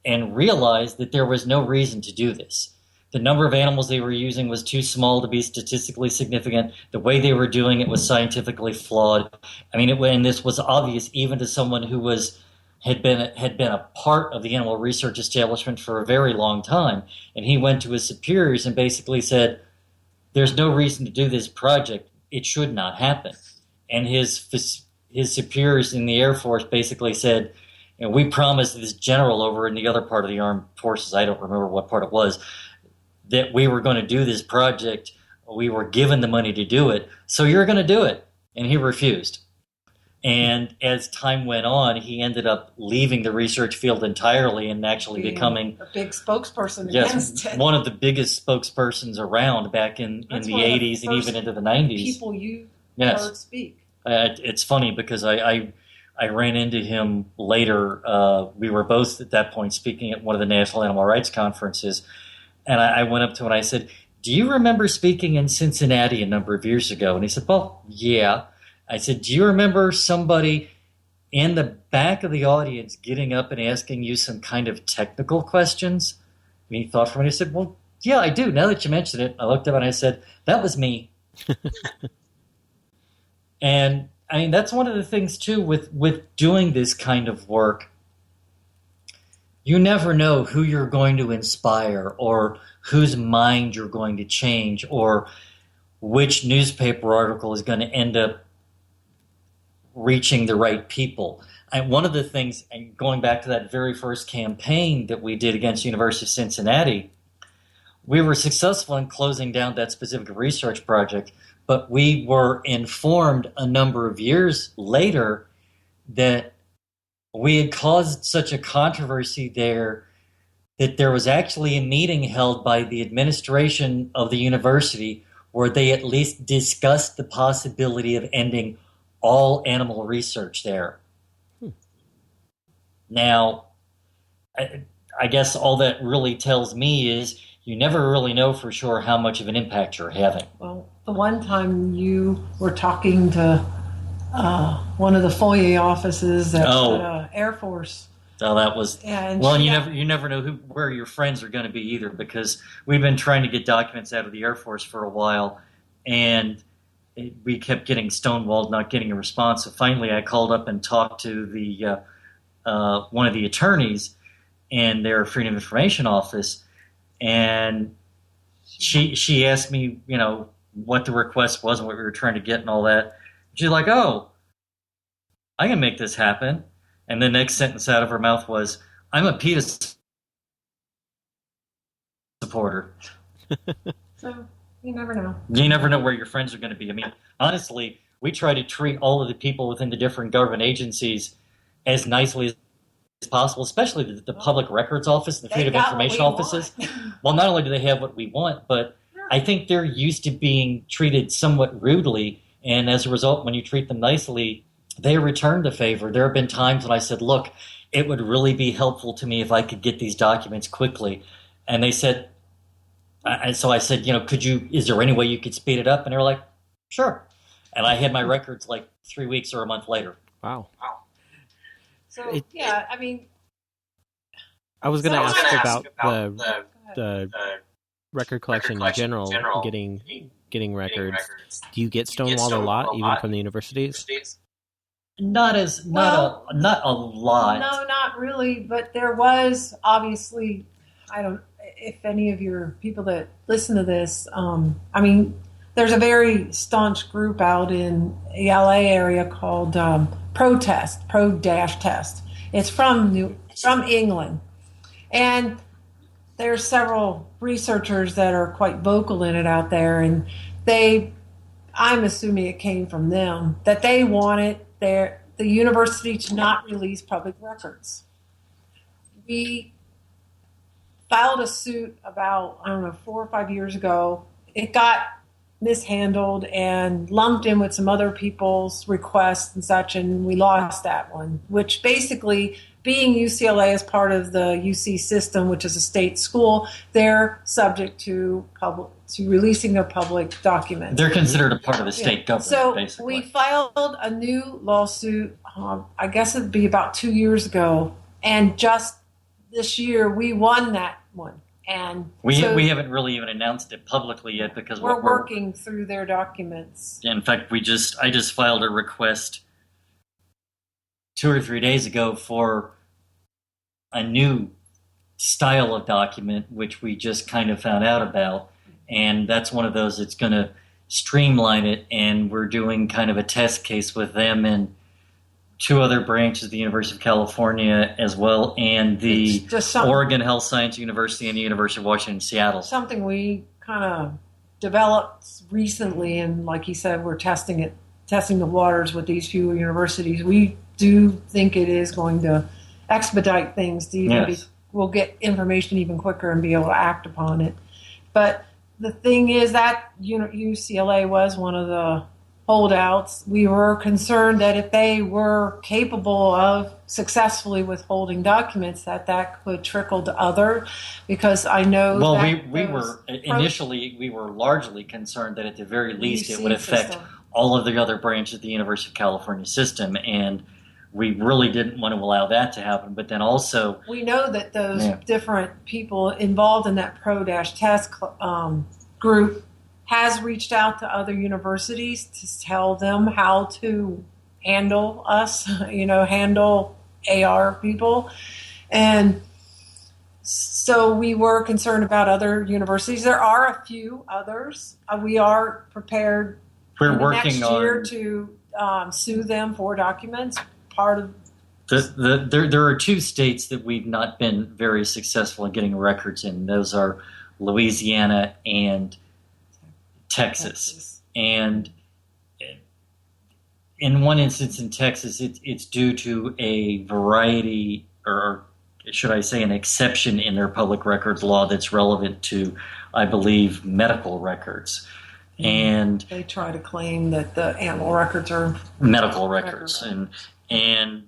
realized that there was no reason to do this. The number of animals they were using was too small to be statistically significant. The way they were doing it was scientifically flawed. I mean, and this was obvious even to someone who had been a part of the animal research establishment for a very long time. And he went to his superiors and basically said, "There's no reason to do this project. It should not happen." And his superiors in the Air Force basically said, "And we promised this general over in the other part of the armed forces, I don't remember what part it was, that we were going to do this project. We were given the money to do it, so you're going to do it." And he refused. And as time went on, he ended up leaving the research field entirely and actually becoming a big spokesperson against it. One of the biggest spokespersons around back in the 80s and even into the 90s. People you heard speak. It's funny because I ran into him later. We were both at that point speaking at one of the National Animal Rights Conferences. And I went up to him and I said, "Do you remember speaking in Cincinnati a number of years ago?" And he said, "Well, yeah." I said, "Do you remember somebody in the back of the audience getting up and asking you some kind of technical questions?" And he thought for a minute. He said, "Well, yeah, I do. Now that you mention it." I looked up and I said, "That was me." And I mean, that's one of the things too with doing this kind of work. You never know who you're going to inspire or whose mind you're going to change or which newspaper article is going to end up reaching the right people. And one of the things, and going back to that very first campaign that we did against the University of Cincinnati, we were successful in closing down that specific research project, but we were informed a number of years later that we had caused such a controversy there that there was actually a meeting held by the administration of the university where they at least discussed the possibility of ending all animal research there. Now, I guess all that really tells me is you never really know for sure how much of an impact you're having. Well, the one time you were talking to one of the foyer offices at Air Force. So that was you never know where your friends are going to be either, because we've been trying to get documents out of the Air Force for a while, and we kept getting stonewalled, not getting a response. So finally, I called up and talked to the one of the attorneys in their Freedom of Information office, and she asked me, what the request was and what we were trying to get and all that. She's like, "Oh, I can make this happen." And the next sentence out of her mouth was, "I'm a PETA supporter." So you never know. You never know where your friends are going to be. I mean, honestly, we try to treat all of the people within the different government agencies as nicely as possible, especially the Public Records Office, the Freedom of Information offices. Well, not only do they have what we want, but I think they're used to being treated somewhat rudely. And as a result, when you treat them nicely, they return the favor. There have been times when I said, "Look, it would really be helpful to me if I could get these documents quickly." And they said, so I said, is there any way you could speed it up? And they were like, "Sure." And I had my records like 3 weeks or a month later. Wow. So It- yeah, I mean, I was going to So- ask about the record collection in general, getting records. Do you get stonewalled a lot, even from the universities? Not a lot. no, not really. But there was obviously, I don't. If any of your people that listen to this, I mean, there's a very staunch group out in the LA area called Pro-Test. It's from England, and there's several researchers that are quite vocal in it out there, and I'm assuming it came from them, that they wanted the university to not release public records. We filed a suit about, 4 or 5 years ago. It got mishandled and lumped in with some other people's requests and such, and we lost that one, which basically, being UCLA as part of the UC system, which is a state school, they're subject to releasing their public documents. They're considered a part of the state government, so basically. we filed a new lawsuit, I guess it'd be about 2 years ago, and just this year we won that one. And we haven't really even announced it publicly yet because we're working through their documents. In fact, I just filed a request 2 or 3 days ago for a new style of document, which we just kind of found out about. And that's one of those that's going to streamline it. And we're doing kind of a test case with them and 2 other branches, the University of California as well, and the Oregon Health Science University and the University of Washington, Seattle. Something we kind of developed recently, and like you said, we're testing the waters with these few universities. We do think it is going to expedite things to even we'll get information even quicker and be able to act upon it. But the thing is that UCLA was one of the holdouts. We were concerned that if they were capable of successfully withholding documents, that could trickle to other, because I know we were largely concerned that at the very least it would affect system. all of the other branches of the University of California system, and we really didn't want to allow that to happen. But then also, we know that those different people involved in that Pro-Test group has reached out to other universities to tell them how to handle us, handle AR people. And so we were concerned about other universities. There are a few others. We are prepared next year to sue them for documents. Part of there are 2 states that we've not been very successful in getting records in. Those are Louisiana and Texas. And in one instance in Texas, it's due to a variety, or should I say an exception in their public records law that's relevant to, I believe, medical records. And they try to claim that the animal records are medical records. And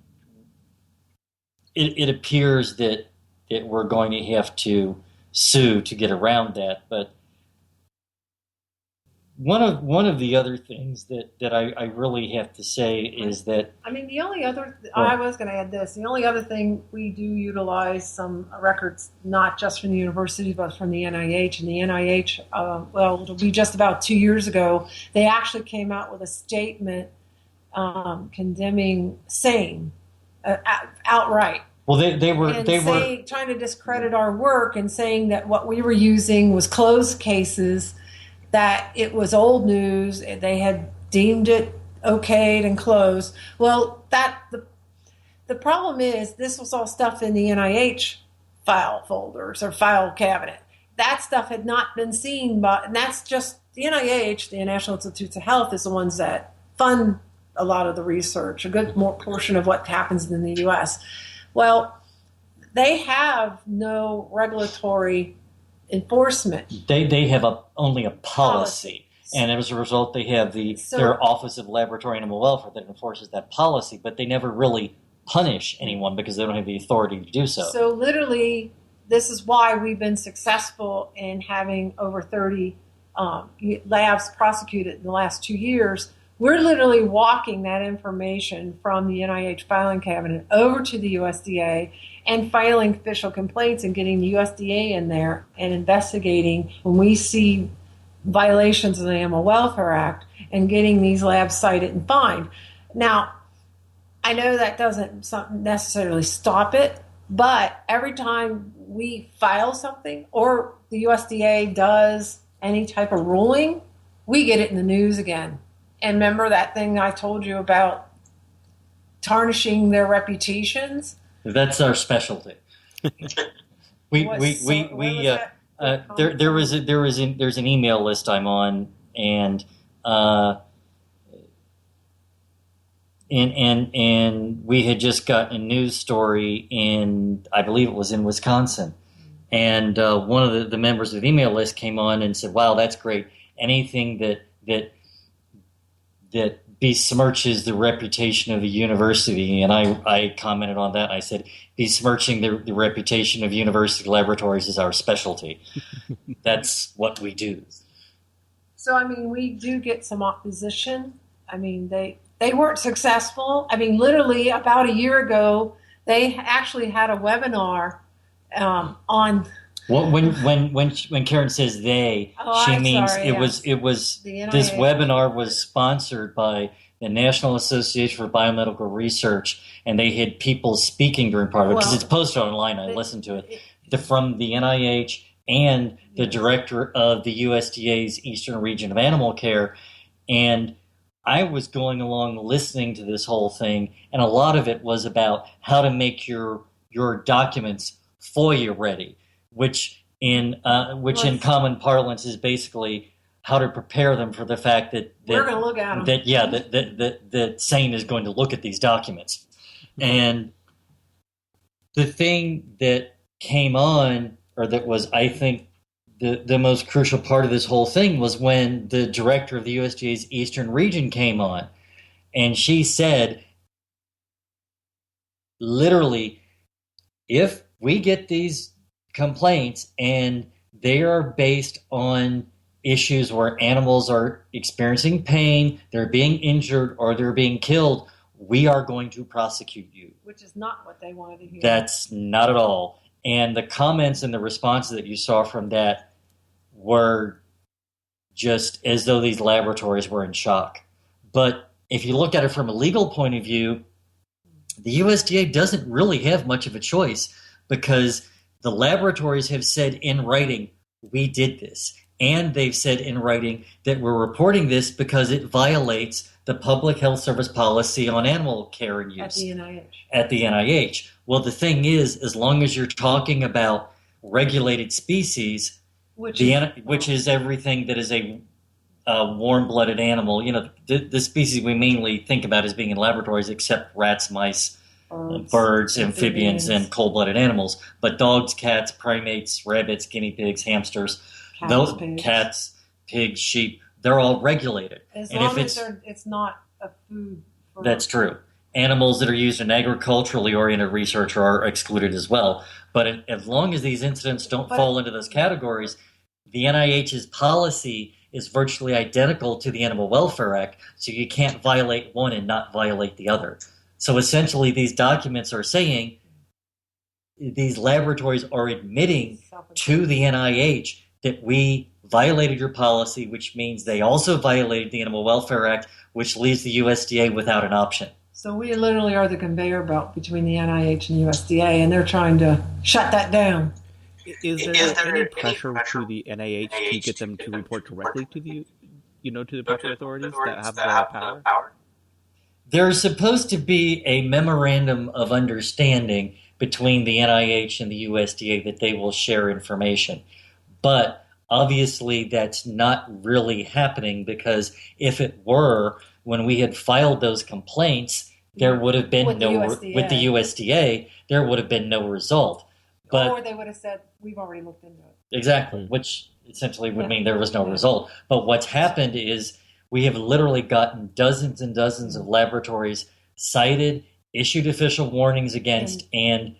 it appears that we're going to have to sue to get around that. But one of the other things that I really have to say is that, the only other I was going to add this. The only other thing, we do utilize some records, not just from the university, but from the NIH. And the NIH, it'll be just about 2 years ago, they actually came out with a statement condemning SAEN outright. Well, they were trying to discredit our work and saying that what we were using was closed cases, that it was old news. They had deemed it okayed and closed. Well, the problem is this was all stuff in the NIH file folders or file cabinet. That stuff had not been seen, and that's just the NIH, the National Institutes of Health, is the ones that fund a lot of the research, a good portion of what happens in the U.S. Well, they have no regulatory enforcement. They have only a policy. And as a result, they have their Office of Laboratory Animal Welfare that enforces that policy, but they never really punish anyone because they don't have the authority to do so. So literally, this is why we've been successful in having over 30 labs prosecuted in the last 2 years, we're literally walking that information from the NIH filing cabinet over to the USDA and filing official complaints and getting the USDA in there and investigating when we see violations of the Animal Welfare Act and getting these labs cited and fined. Now, I know that doesn't necessarily stop it, but every time we file something or the USDA does any type of ruling, we get it in the news again. And remember that thing I told you about tarnishing their reputations? That's our specialty. There's an email list I'm on, and we had just gotten a news story I believe it was in Wisconsin, and one of the members of the email list came on and said, "Wow, that's great. Anything that besmirches the reputation of a university," and I commented on that. I said, "Besmirching the reputation of university laboratories is our specialty. That's what we do." So, I mean, we do get some opposition. I mean, they weren't successful. I mean, literally about a year ago, they actually had a webinar on. Well, when Karen says they, she means sorry, it was this webinar was sponsored by the National Association for Biomedical Research, and they had people speaking during part of it because it's posted online. I listened to it from the NIH and the director of the USDA's Eastern Region of Animal Care, and I was going along listening to this whole thing, and a lot of it was about how to make your documents FOIA ready. Which in common parlance is basically how to prepare them for the fact that we're going to look at them. That SAEN is going to look at these documents. And the thing that came on, or that was, I think, the most crucial part of this whole thing was when the director of the USDA's Eastern Region came on, and she said, literally, if we get these complaints and they are based on issues where animals are experiencing pain, they're being injured, or they're being killed, we are going to prosecute you. Which is not what they wanted to hear. That's not at all. And the comments and the responses that you saw from that were just as though these laboratories were in shock. But if you look at it from a legal point of view, the USDA doesn't really have much of a choice, because the laboratories have said in writing, we did this. And they've said in writing that we're reporting this because it violates the Public Health Service policy on animal care and use. At the NIH. Well, the thing is, as long as you're talking about regulated species, which is everything that is a warm-blooded animal, the species we mainly think about as being in laboratories, except rats, mice, birds, amphibians, and cold-blooded animals. But dogs, cats, primates, rabbits, guinea pigs, hamsters, cats, pigs, sheep, they're all regulated. As long as it's not a food. That's true. Animals that are used in agriculturally oriented research are excluded as well. But as long as these incidents don't fall into those categories, the NIH's policy is virtually identical to the Animal Welfare Act, so you can't violate one and not violate the other. So essentially, these documents are saying these laboratories are admitting to the NIH that we violated your policy, which means they also violated the Animal Welfare Act, which leaves the USDA without an option. So we literally are the conveyor belt between the NIH and USDA, and they're trying to shut that down. Is there any pressure to the NIH to get them to report directly to the, to the appropriate authorities that have the power? There's supposed to be a memorandum of understanding between the NIH and the USDA that they will share information. But obviously that's not really happening, because if it were, when we had filed those complaints, there would have been with the USDA, there would have been no result. But, or they would have said, we've already looked into it. Exactly, which essentially would mean there was no result. But what's happened is we have literally gotten dozens and dozens of laboratories cited, issued official warnings against, and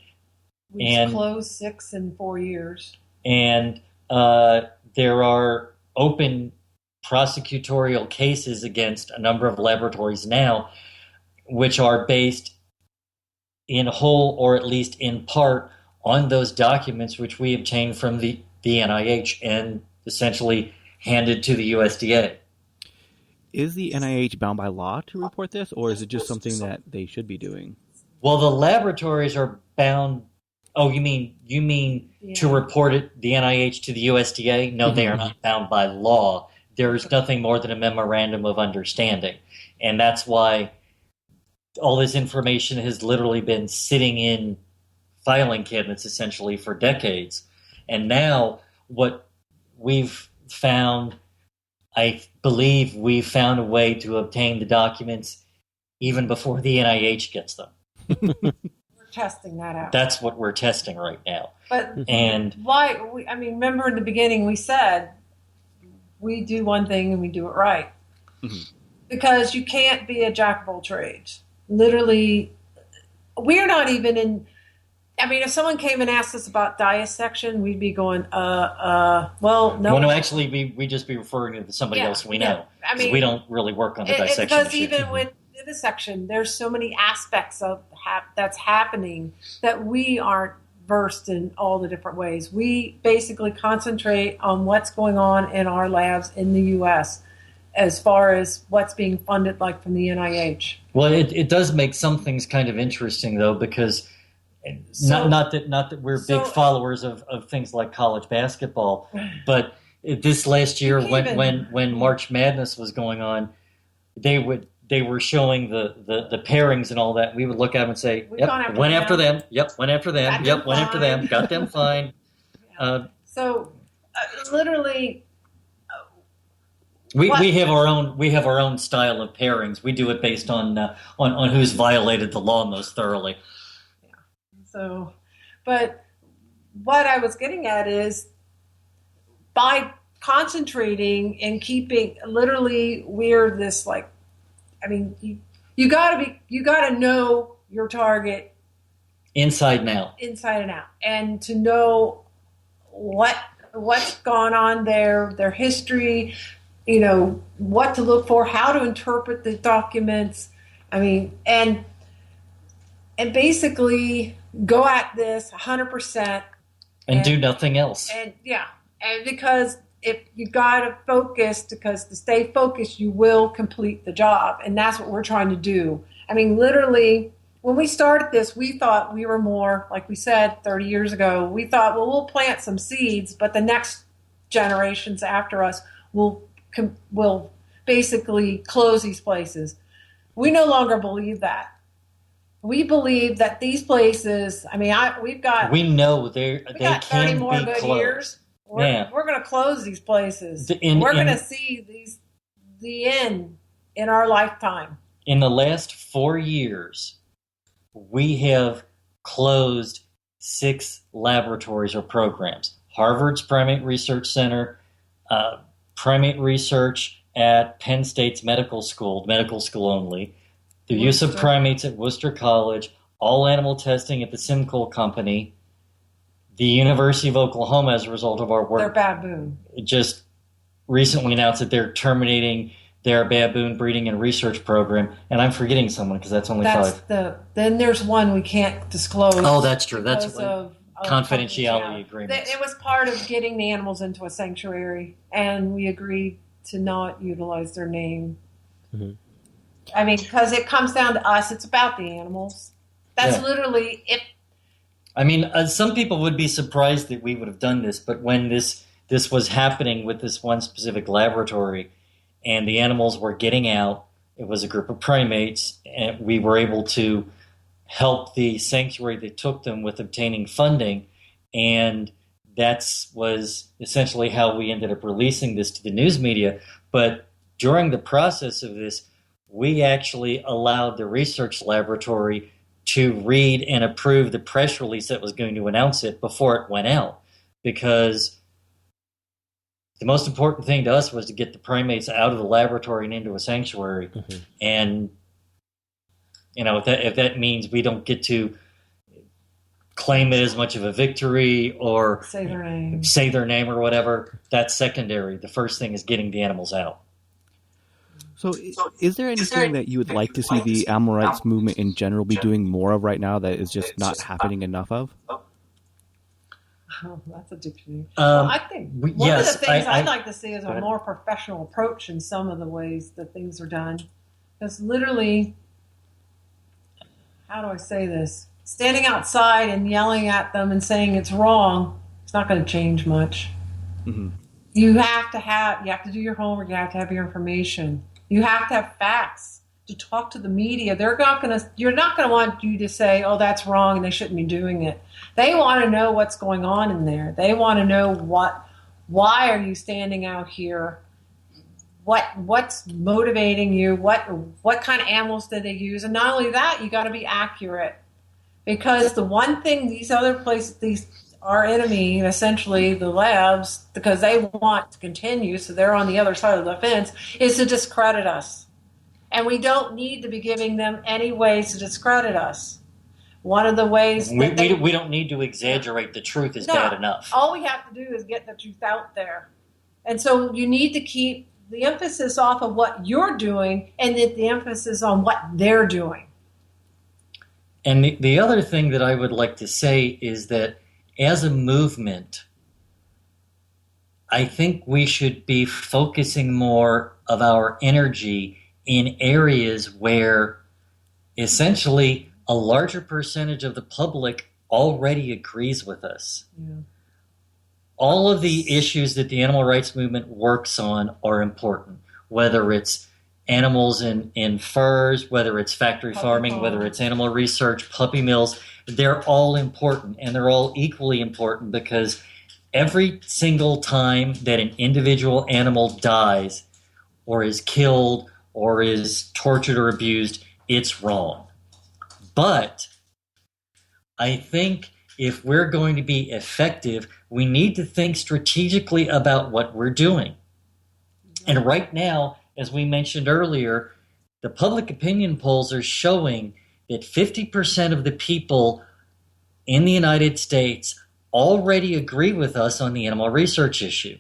we've closed 6 in 4 years. And there are open prosecutorial cases against a number of laboratories now, which are based in whole or at least in part on those documents which we obtained from the NIH and essentially handed to the USDA. Is the NIH bound by law to report this, or is it just something that they should be doing? Well, the laboratories are bound. Oh, you mean to report it, the NIH to the USDA? No, they are not bound by law. There is nothing more than a memorandum of understanding. And that's why all this information has literally been sitting in filing cabinets essentially for decades. And now what we've found, I believe we've found a way to obtain the documents even before the NIH gets them. We're testing that out. That's what we're testing right now. But And why? Remember in the beginning we said we do one thing and we do it right. Because you can't be a jack of all trades. Literally, we're not even in. If someone came and asked us about dissection, we'd be going, well, no. Well, no, actually, we just be referring to somebody else we know. Yeah. 'Cause we don't really work on the dissection because issue. even with vivisection, there's so many aspects of that's happening that we aren't versed in all the different ways. We basically concentrate on what's going on in our labs in the U.S. as far as what's being funded, like from the NIH. Well, it does make some things kind of interesting, though, because not that we're big followers of things like college basketball, but this last year when March Madness was going on, they were showing the pairings and all that. We would look at them and say, "Yep, went after them. Yep, went after them. Yep, went after them. Got them fine." Literally. We have our own style of pairings. We do it based on who's violated the law most thoroughly. Yeah. So, but what I was getting at is by concentrating and keeping, literally, we're this like, you gotta know your target inside and out, and to know what's gone on there, their history. What to look for, how to interpret the documents. And basically go at this 100%. And do nothing else. And because if you got to focus, because to stay focused, you will complete the job. And that's what we're trying to do. Literally, when we started this, we thought we were more, like we said 30 years ago, we thought, well, we'll plant some seeds, but the next generations after us will basically close these places. We no longer believe that. We believe that these places, we know they got 30 can more be good closed. years. We're going to close these places. We're going to see the end in our lifetime. In the last 4 years, we have closed 6 laboratories or programs. Harvard's Primate Research Center, primate research at Penn State's medical school only, the use of primates at Worcester College, all animal testing at the Simcoe Company, the University of Oklahoma, as a result of our work. Their baboon. Just recently announced that they're terminating their baboon breeding and research program, and I'm forgetting someone because that's only 5. Then there's one we can't disclose. Oh, that's true. That's of confidentiality agreements. It was part of getting the animals into a sanctuary, and we agreed to not utilize their name. Mm-hmm. Because it comes down to us. It's about the animals. That's literally it. Some people would be surprised that we would have done this, but when this was happening with this one specific laboratory and the animals were getting out, it was a group of primates, and we were able to help the sanctuary that took them with obtaining funding, and that was essentially how we ended up releasing this to the news media. But during the process of this, we actually allowed the research laboratory to read and approve the press release that was going to announce it before it went out, because the most important thing to us was to get the primates out of the laboratory and into a sanctuary. Mm-hmm. And if that means we don't get to claim it as much of a victory or Say their name. say their name or whatever. That's secondary. The first thing is getting the animals out. So, is there anything that you would like to see the animal rights movement in general be doing more of right now that is just not happening enough of? Oh, that's a dictionary. Well, I think one of yes, the things I- I'd like to see is a more professional approach in some of the ways that things are done. Because literally, how do I say this? Standing outside and yelling at them and saying it's wrong, it's not going to change much. Mm-hmm. You have to do your homework. You have to have your information. You have to have facts to talk to the media. You're not going to want you to say, "Oh, that's wrong," and they shouldn't be doing it. They want to know what's going on in there. They want to know why are you standing out here? What's motivating you? What kind of animals did they use? And not only that, you got to be accurate. Because the one thing these other places, our enemy, essentially the labs, because they want to continue, so they're on the other side of the fence, is to discredit us. And we don't need to be giving them any ways to discredit us. One of the ways we don't need to exaggerate the truth is bad enough. All we have to do is get the truth out there. And so you need to keep the emphasis off of what you're doing and the emphasis on what they're doing. And the other thing that I would like to say is that as a movement, I think we should be focusing more of our energy in areas where essentially a larger percentage of the public already agrees with us. Yeah. All of the issues that the animal rights movement works on are important, whether it's animals in furs, whether it's factory farming, whether it's animal research, puppy mills. They're all important, and they're all equally important because every single time that an individual animal dies or is killed or is tortured or abused, it's wrong. But I think if we're going to be effective, we need to think strategically about what we're doing. And right now, as we mentioned earlier, the public opinion polls are showing that 50% of the people in the United States already agree with us on the animal research issue.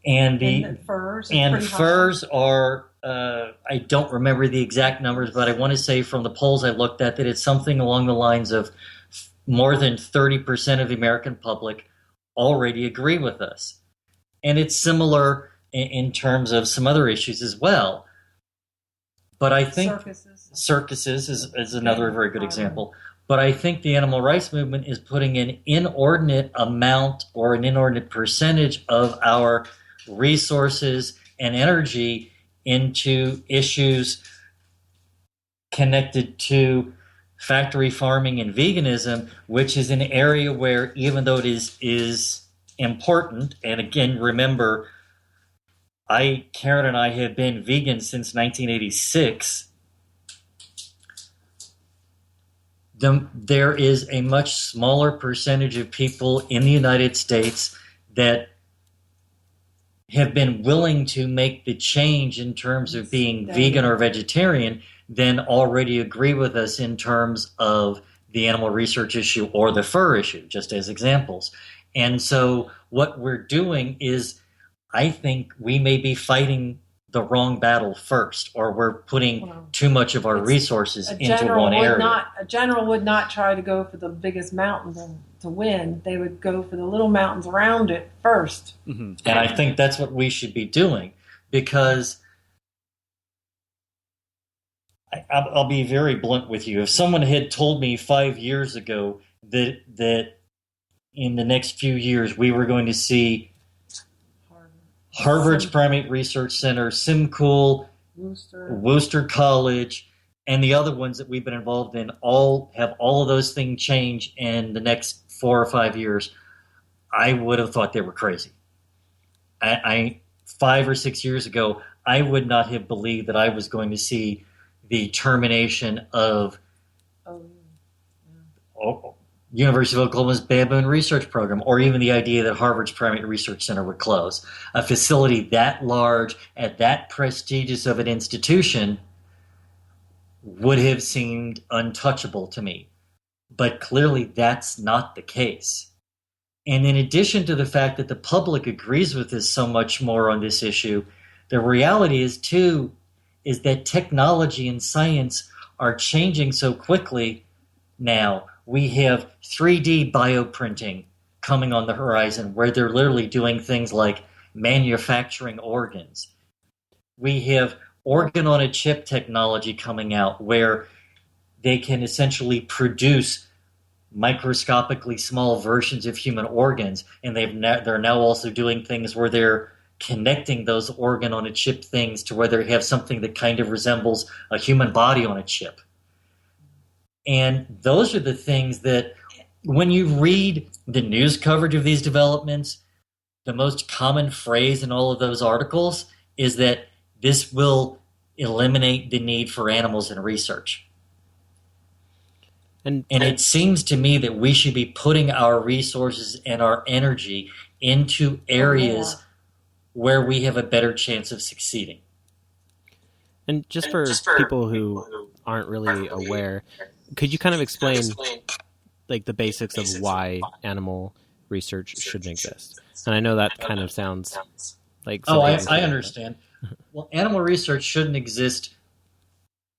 And furs are, I don't remember the exact numbers, but I want to say from the polls I looked at that it's something along the lines of more than 30% of the American public already agree with us. And it's similar in terms of some other issues as well. But I think circuses is another very good example. But I think the animal rights movement is putting an inordinate amount or an inordinate percentage of our resources and energy into issues connected to factory farming and veganism, which is an area where, even though it is important, and again, remember, Karen and I have been vegan since 1986. There is a much smaller percentage of people in the United States that have been willing to make the change in terms of being vegan or vegetarian than already agree with us in terms of the animal research issue or the fur issue, just as examples. And so what we're doing is, I think we may be fighting the wrong battle first, or we're putting too much of our resources into one area. A general would not try to go for the biggest mountain to win. They would go for the little mountains around it first. Mm-hmm. And I think that's what we should be doing, because I'll be very blunt with you. If someone had told me 5 years ago that in the next few years we were going to see Harvard's Primate Research Center, SimCool, Worcester College, and the other ones that we've been involved in all have all of those things change in the next 4 or 5 years, I would have thought they were crazy. 5 or 6 years ago, I would not have believed that I was going to see the termination of University of Oklahoma's baboon research program, or even the idea that Harvard's Primate Research Center would close. A facility that large, at that prestigious of an institution, would have seemed untouchable to me. But clearly that's not the case. And in addition to the fact that the public agrees with us so much more on this issue, the reality is too, is that technology and science are changing so quickly now. We have 3D bioprinting coming on the horizon where they're literally doing things like manufacturing organs. We have organ-on-a-chip technology coming out where they can essentially produce microscopically small versions of human organs, and they're now also doing things where they're connecting those organ-on-a-chip things to where they have something that kind of resembles a human body on a chip. And those are the things that, when you read the news coverage of these developments, the most common phrase in all of those articles is that this will eliminate the need for animals in research. And it seems to me that we should be putting our resources and our energy into areas where we have a better chance of succeeding. And just for people who aren't really aware, could you kind of explain like the basics of why animal research shouldn't exist? And I know that kind of sounds like... I understand. Well, animal research shouldn't exist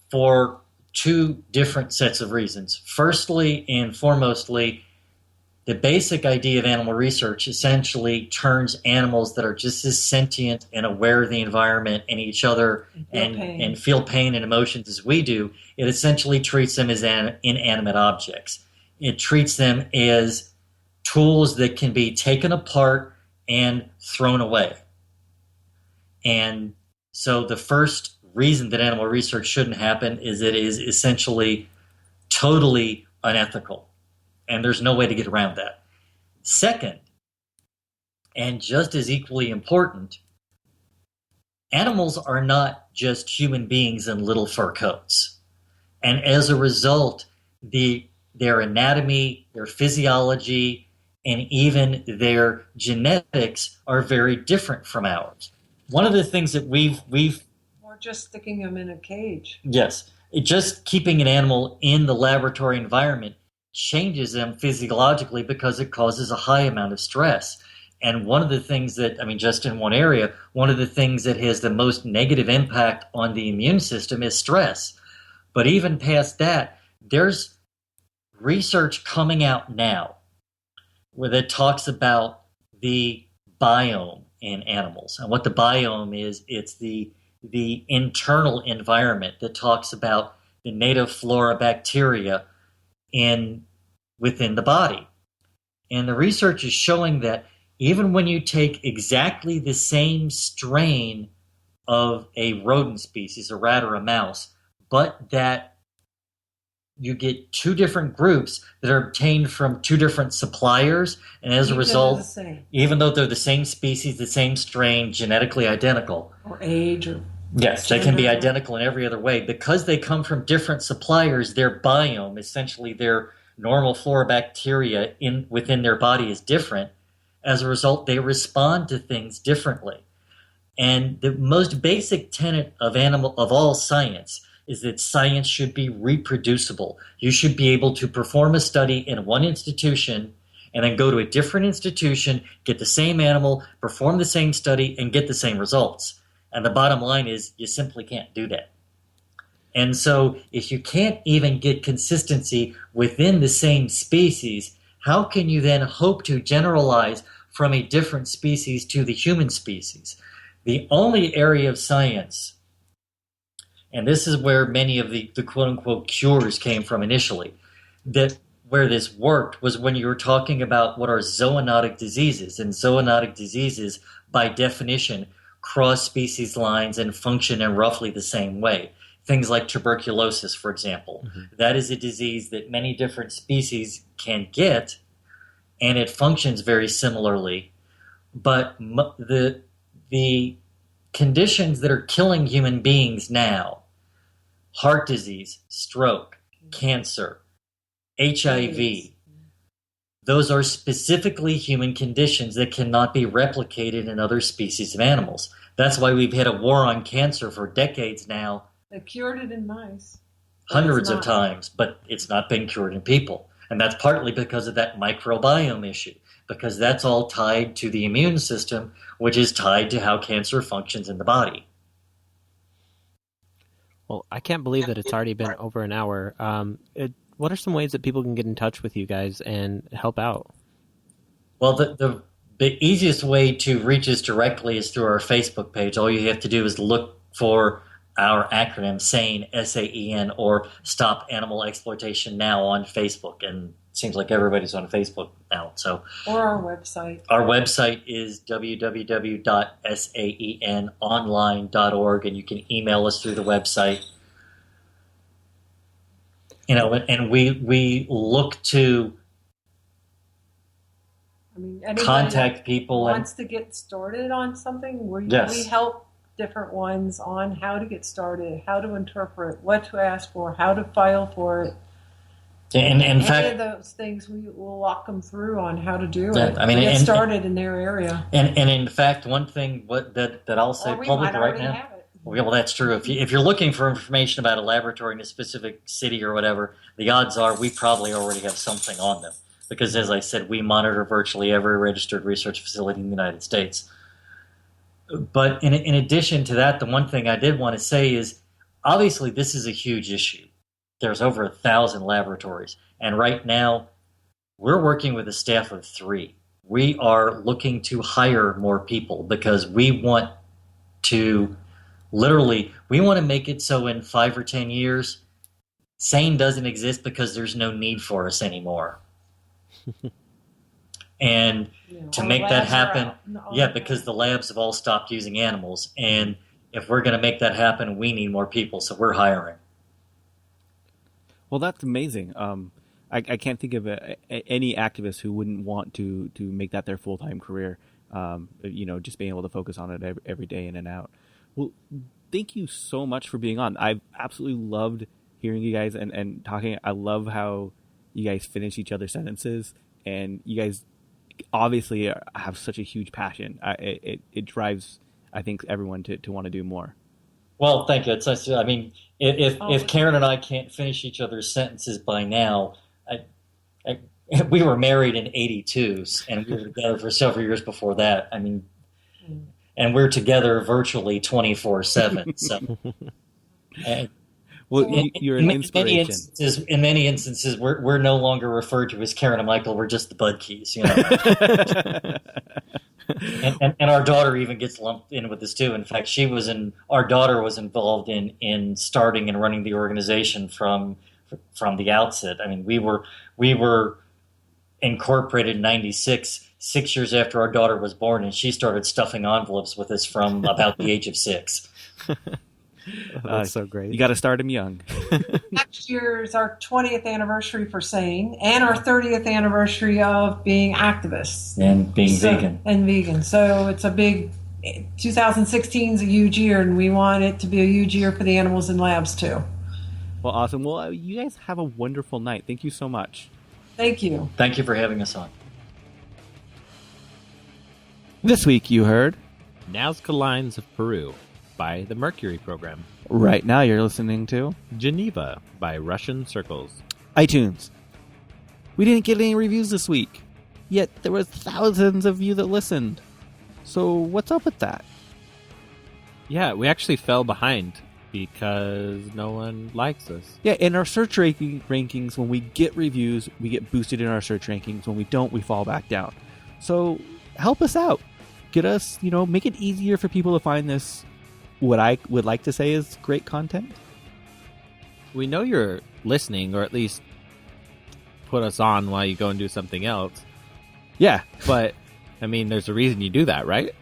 for two different sets of reasons. Firstly and foremostly, the basic idea of animal research essentially turns animals that are just as sentient and aware of the environment and each other and feel pain and emotions as we do. It essentially treats them as inanimate objects. It treats them as tools that can be taken apart and thrown away. And so the first reason that animal research shouldn't happen is it is essentially totally unethical. And there's no way to get around that. Second, and just as equally important, animals are not just human beings in little fur coats. And as a result, their anatomy, their physiology, and even their genetics are very different from ours. One of the things that we've Or just sticking them in a cage. Yes. Just keeping an animal in the laboratory environment changes them physiologically because it causes a high amount of stress. And one of the things that, just in one area, one of the things that has the most negative impact on the immune system is stress. But even past that, there's research coming out now where it talks about the biome in animals. And what the biome is, it's the internal environment that talks about the native flora bacteria within the body. And the research is showing that even when you take exactly the same strain of a rodent species, a rat or a mouse, but that you get two different groups that are obtained from two different suppliers, and as a result, even though they're the same species, the same strain, genetically identical. Or age or... Yes, they can be identical in every other way. Because they come from different suppliers, their biome, essentially their normal flora bacteria within their body is different. As a result, they respond to things differently. And the most basic tenet of all science is that science should be reproducible. You should be able to perform a study in one institution and then go to a different institution, get the same animal, perform the same study, and get the same results. And the bottom line is you simply can't do that. And so if you can't even get consistency within the same species, how can you then hope to generalize from a different species to the human species? The only area of science, and this is where many of the quote-unquote cures came from initially, that where this worked was when you were talking about what are zoonotic diseases. And zoonotic diseases, by definition, cross species lines and function in roughly the same way. Things like tuberculosis, for example. Mm-hmm. That is a disease that many different species can get, and it functions very similarly. But the conditions that are killing human beings now, heart disease, stroke, cancer, HIV, those are specifically human conditions that cannot be replicated in other species of animals. That's why we've had a war on cancer for decades now. They cured it in mice. Hundreds of times, but it's not been cured in people. And that's partly because of that microbiome issue, because that's all tied to the immune system, which is tied to how cancer functions in the body. Well, I can't believe that it's already been over an hour. What are some ways that people can get in touch with you guys and help out? Well, the easiest way to reach us directly is through our Facebook page. All you have to do is look for our acronym SAEN, SAEN, or Stop Animal Exploitation Now on Facebook. And it seems like everybody's on Facebook now. So, Or our website. Our website is www.saenonline.org, and you can email us through the website. And we look to contact people. Wants to get started on something, we help different ones on how to get started, how to interpret, what to ask for, how to file for it. And in Any fact, of those things we will walk them through on how to do Yeah, it. I mean, get and- started in their area. and in fact, one thing that I'll say Or we publicly might right already now. have it. Well, that's true. If you're looking for information about a laboratory in a specific city or whatever, the odds are we probably already have something on them. Because, as I said, we monitor virtually every registered research facility in the United States. But in addition to that, the one thing I did want to say is, obviously, this is a huge issue. There's over 1,000 laboratories. And right now, we're working with a staff of 3. We are looking to hire more people because we want to we want to make it so in 5 or 10 years, SAEN doesn't exist because there's no need for us anymore. And to all make the that labs are happen, out. because the labs have all stopped using animals. And if we're going to make that happen, we need more people, so we're hiring. Well, that's amazing. I can't think of any activist who wouldn't want to make that their full-time career. Just being able to focus on it every day in and out. Well, thank you so much for being on. I've absolutely loved hearing you guys and talking. I love how you guys finish each other's sentences, and you guys obviously have such a huge passion. It drives, I think, everyone to want to do more. Well, thank you. If Karen and I can't finish each other's sentences by now, we were married in '82, and we were together for several years before that. And we're together virtually 24/7. So, well, you're an inspiration. In many instances, we're no longer referred to as Karen and Michael. We're just the Budkies, and our daughter even gets lumped in with this too. In fact, our daughter was involved in starting and running the organization from the outset. I mean, we were incorporated in '96. 6 years after our daughter was born, and she started stuffing envelopes with us from about the age of 6. That's so great. You got to start them young. Next year is our 20th anniversary for SAEN and our 30th anniversary of being activists. And being vegan. And vegan. So it's a big, 2016 is a huge year, and we want it to be a huge year for the animals in labs too. Well, awesome. Well, you guys have a wonderful night. Thank you so much. Thank you. Thank you for having us on. This week you heard Nazca Lines of Peru by the Mercury program. Right now you're listening to Geneva by Russian Circles. iTunes. We didn't get any reviews this week, yet there was thousands of you that listened. So what's up with that? Yeah, we actually fell behind because no one likes us. Yeah, in our search rankings, when we get reviews, we get boosted in our search rankings. When we don't, we fall back down. So help us out. Get us, make it easier for people to find this, what I would like to say is great content. We know you're listening, or at least put us on while you go and do something else. Yeah. But, there's a reason you do that, right?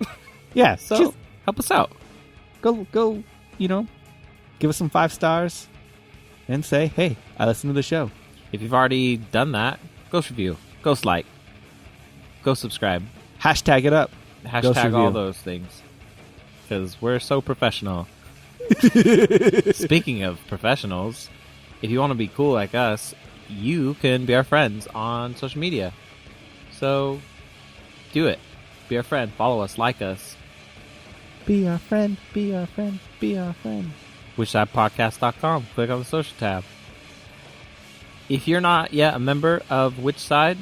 Yeah, So, just help us out. go, give us some 5 stars and say, hey, I listened to the show. If you've already done that, ghost review, ghost like, go subscribe, Hashtag it up. Ghost hashtag review. all those things. Because we're so professional. Speaking of professionals, if you want to be cool like us, you can be our friends on social media. So, do it. Be our friend. Follow us. Like us. Be our friend, be our friend, be our friend. WhishSidePodcast.com. Click on the social tab. if you're not yet a member of Which Side,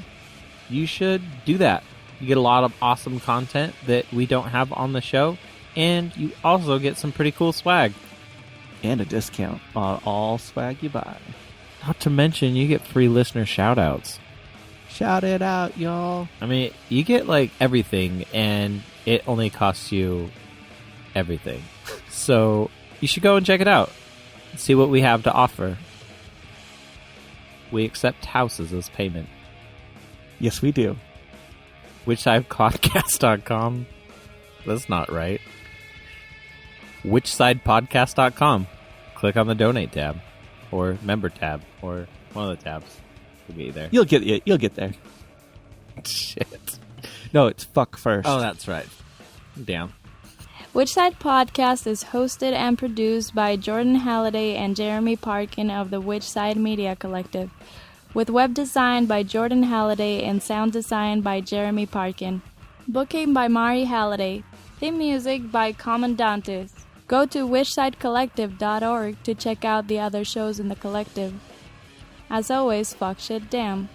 you should do that. You get a lot of awesome content that we don't have on the show, and you also get some pretty cool swag. And a discount on all swag you buy. Not to mention, you get free listener shout-outs. Shout it out, y'all. I mean, you get, like, everything, and it only costs you everything. So, you should go and check it out. See what we have to offer. We accept houses as payment. Yes, we do. WhичSidePodcast.com. That's not right. WhичSidePodcast.com. Click on the donate tab, or member tab, or one of the tabs. We'll get you there. You'll get there. Shit. No, it's fuck first. Oh, that's right. Down. Which Side Podcast is hosted and produced by Jordan Halliday and Jeremy Parkin of the Which Side Media Collective, with web design by Jordan Halliday and sound design by Jeremy Parkin. Booking by Mari Halliday. Theme music by Commandantes. Go to whichsidecollective.org to check out the other shows in the collective. As always, fuck shit damn.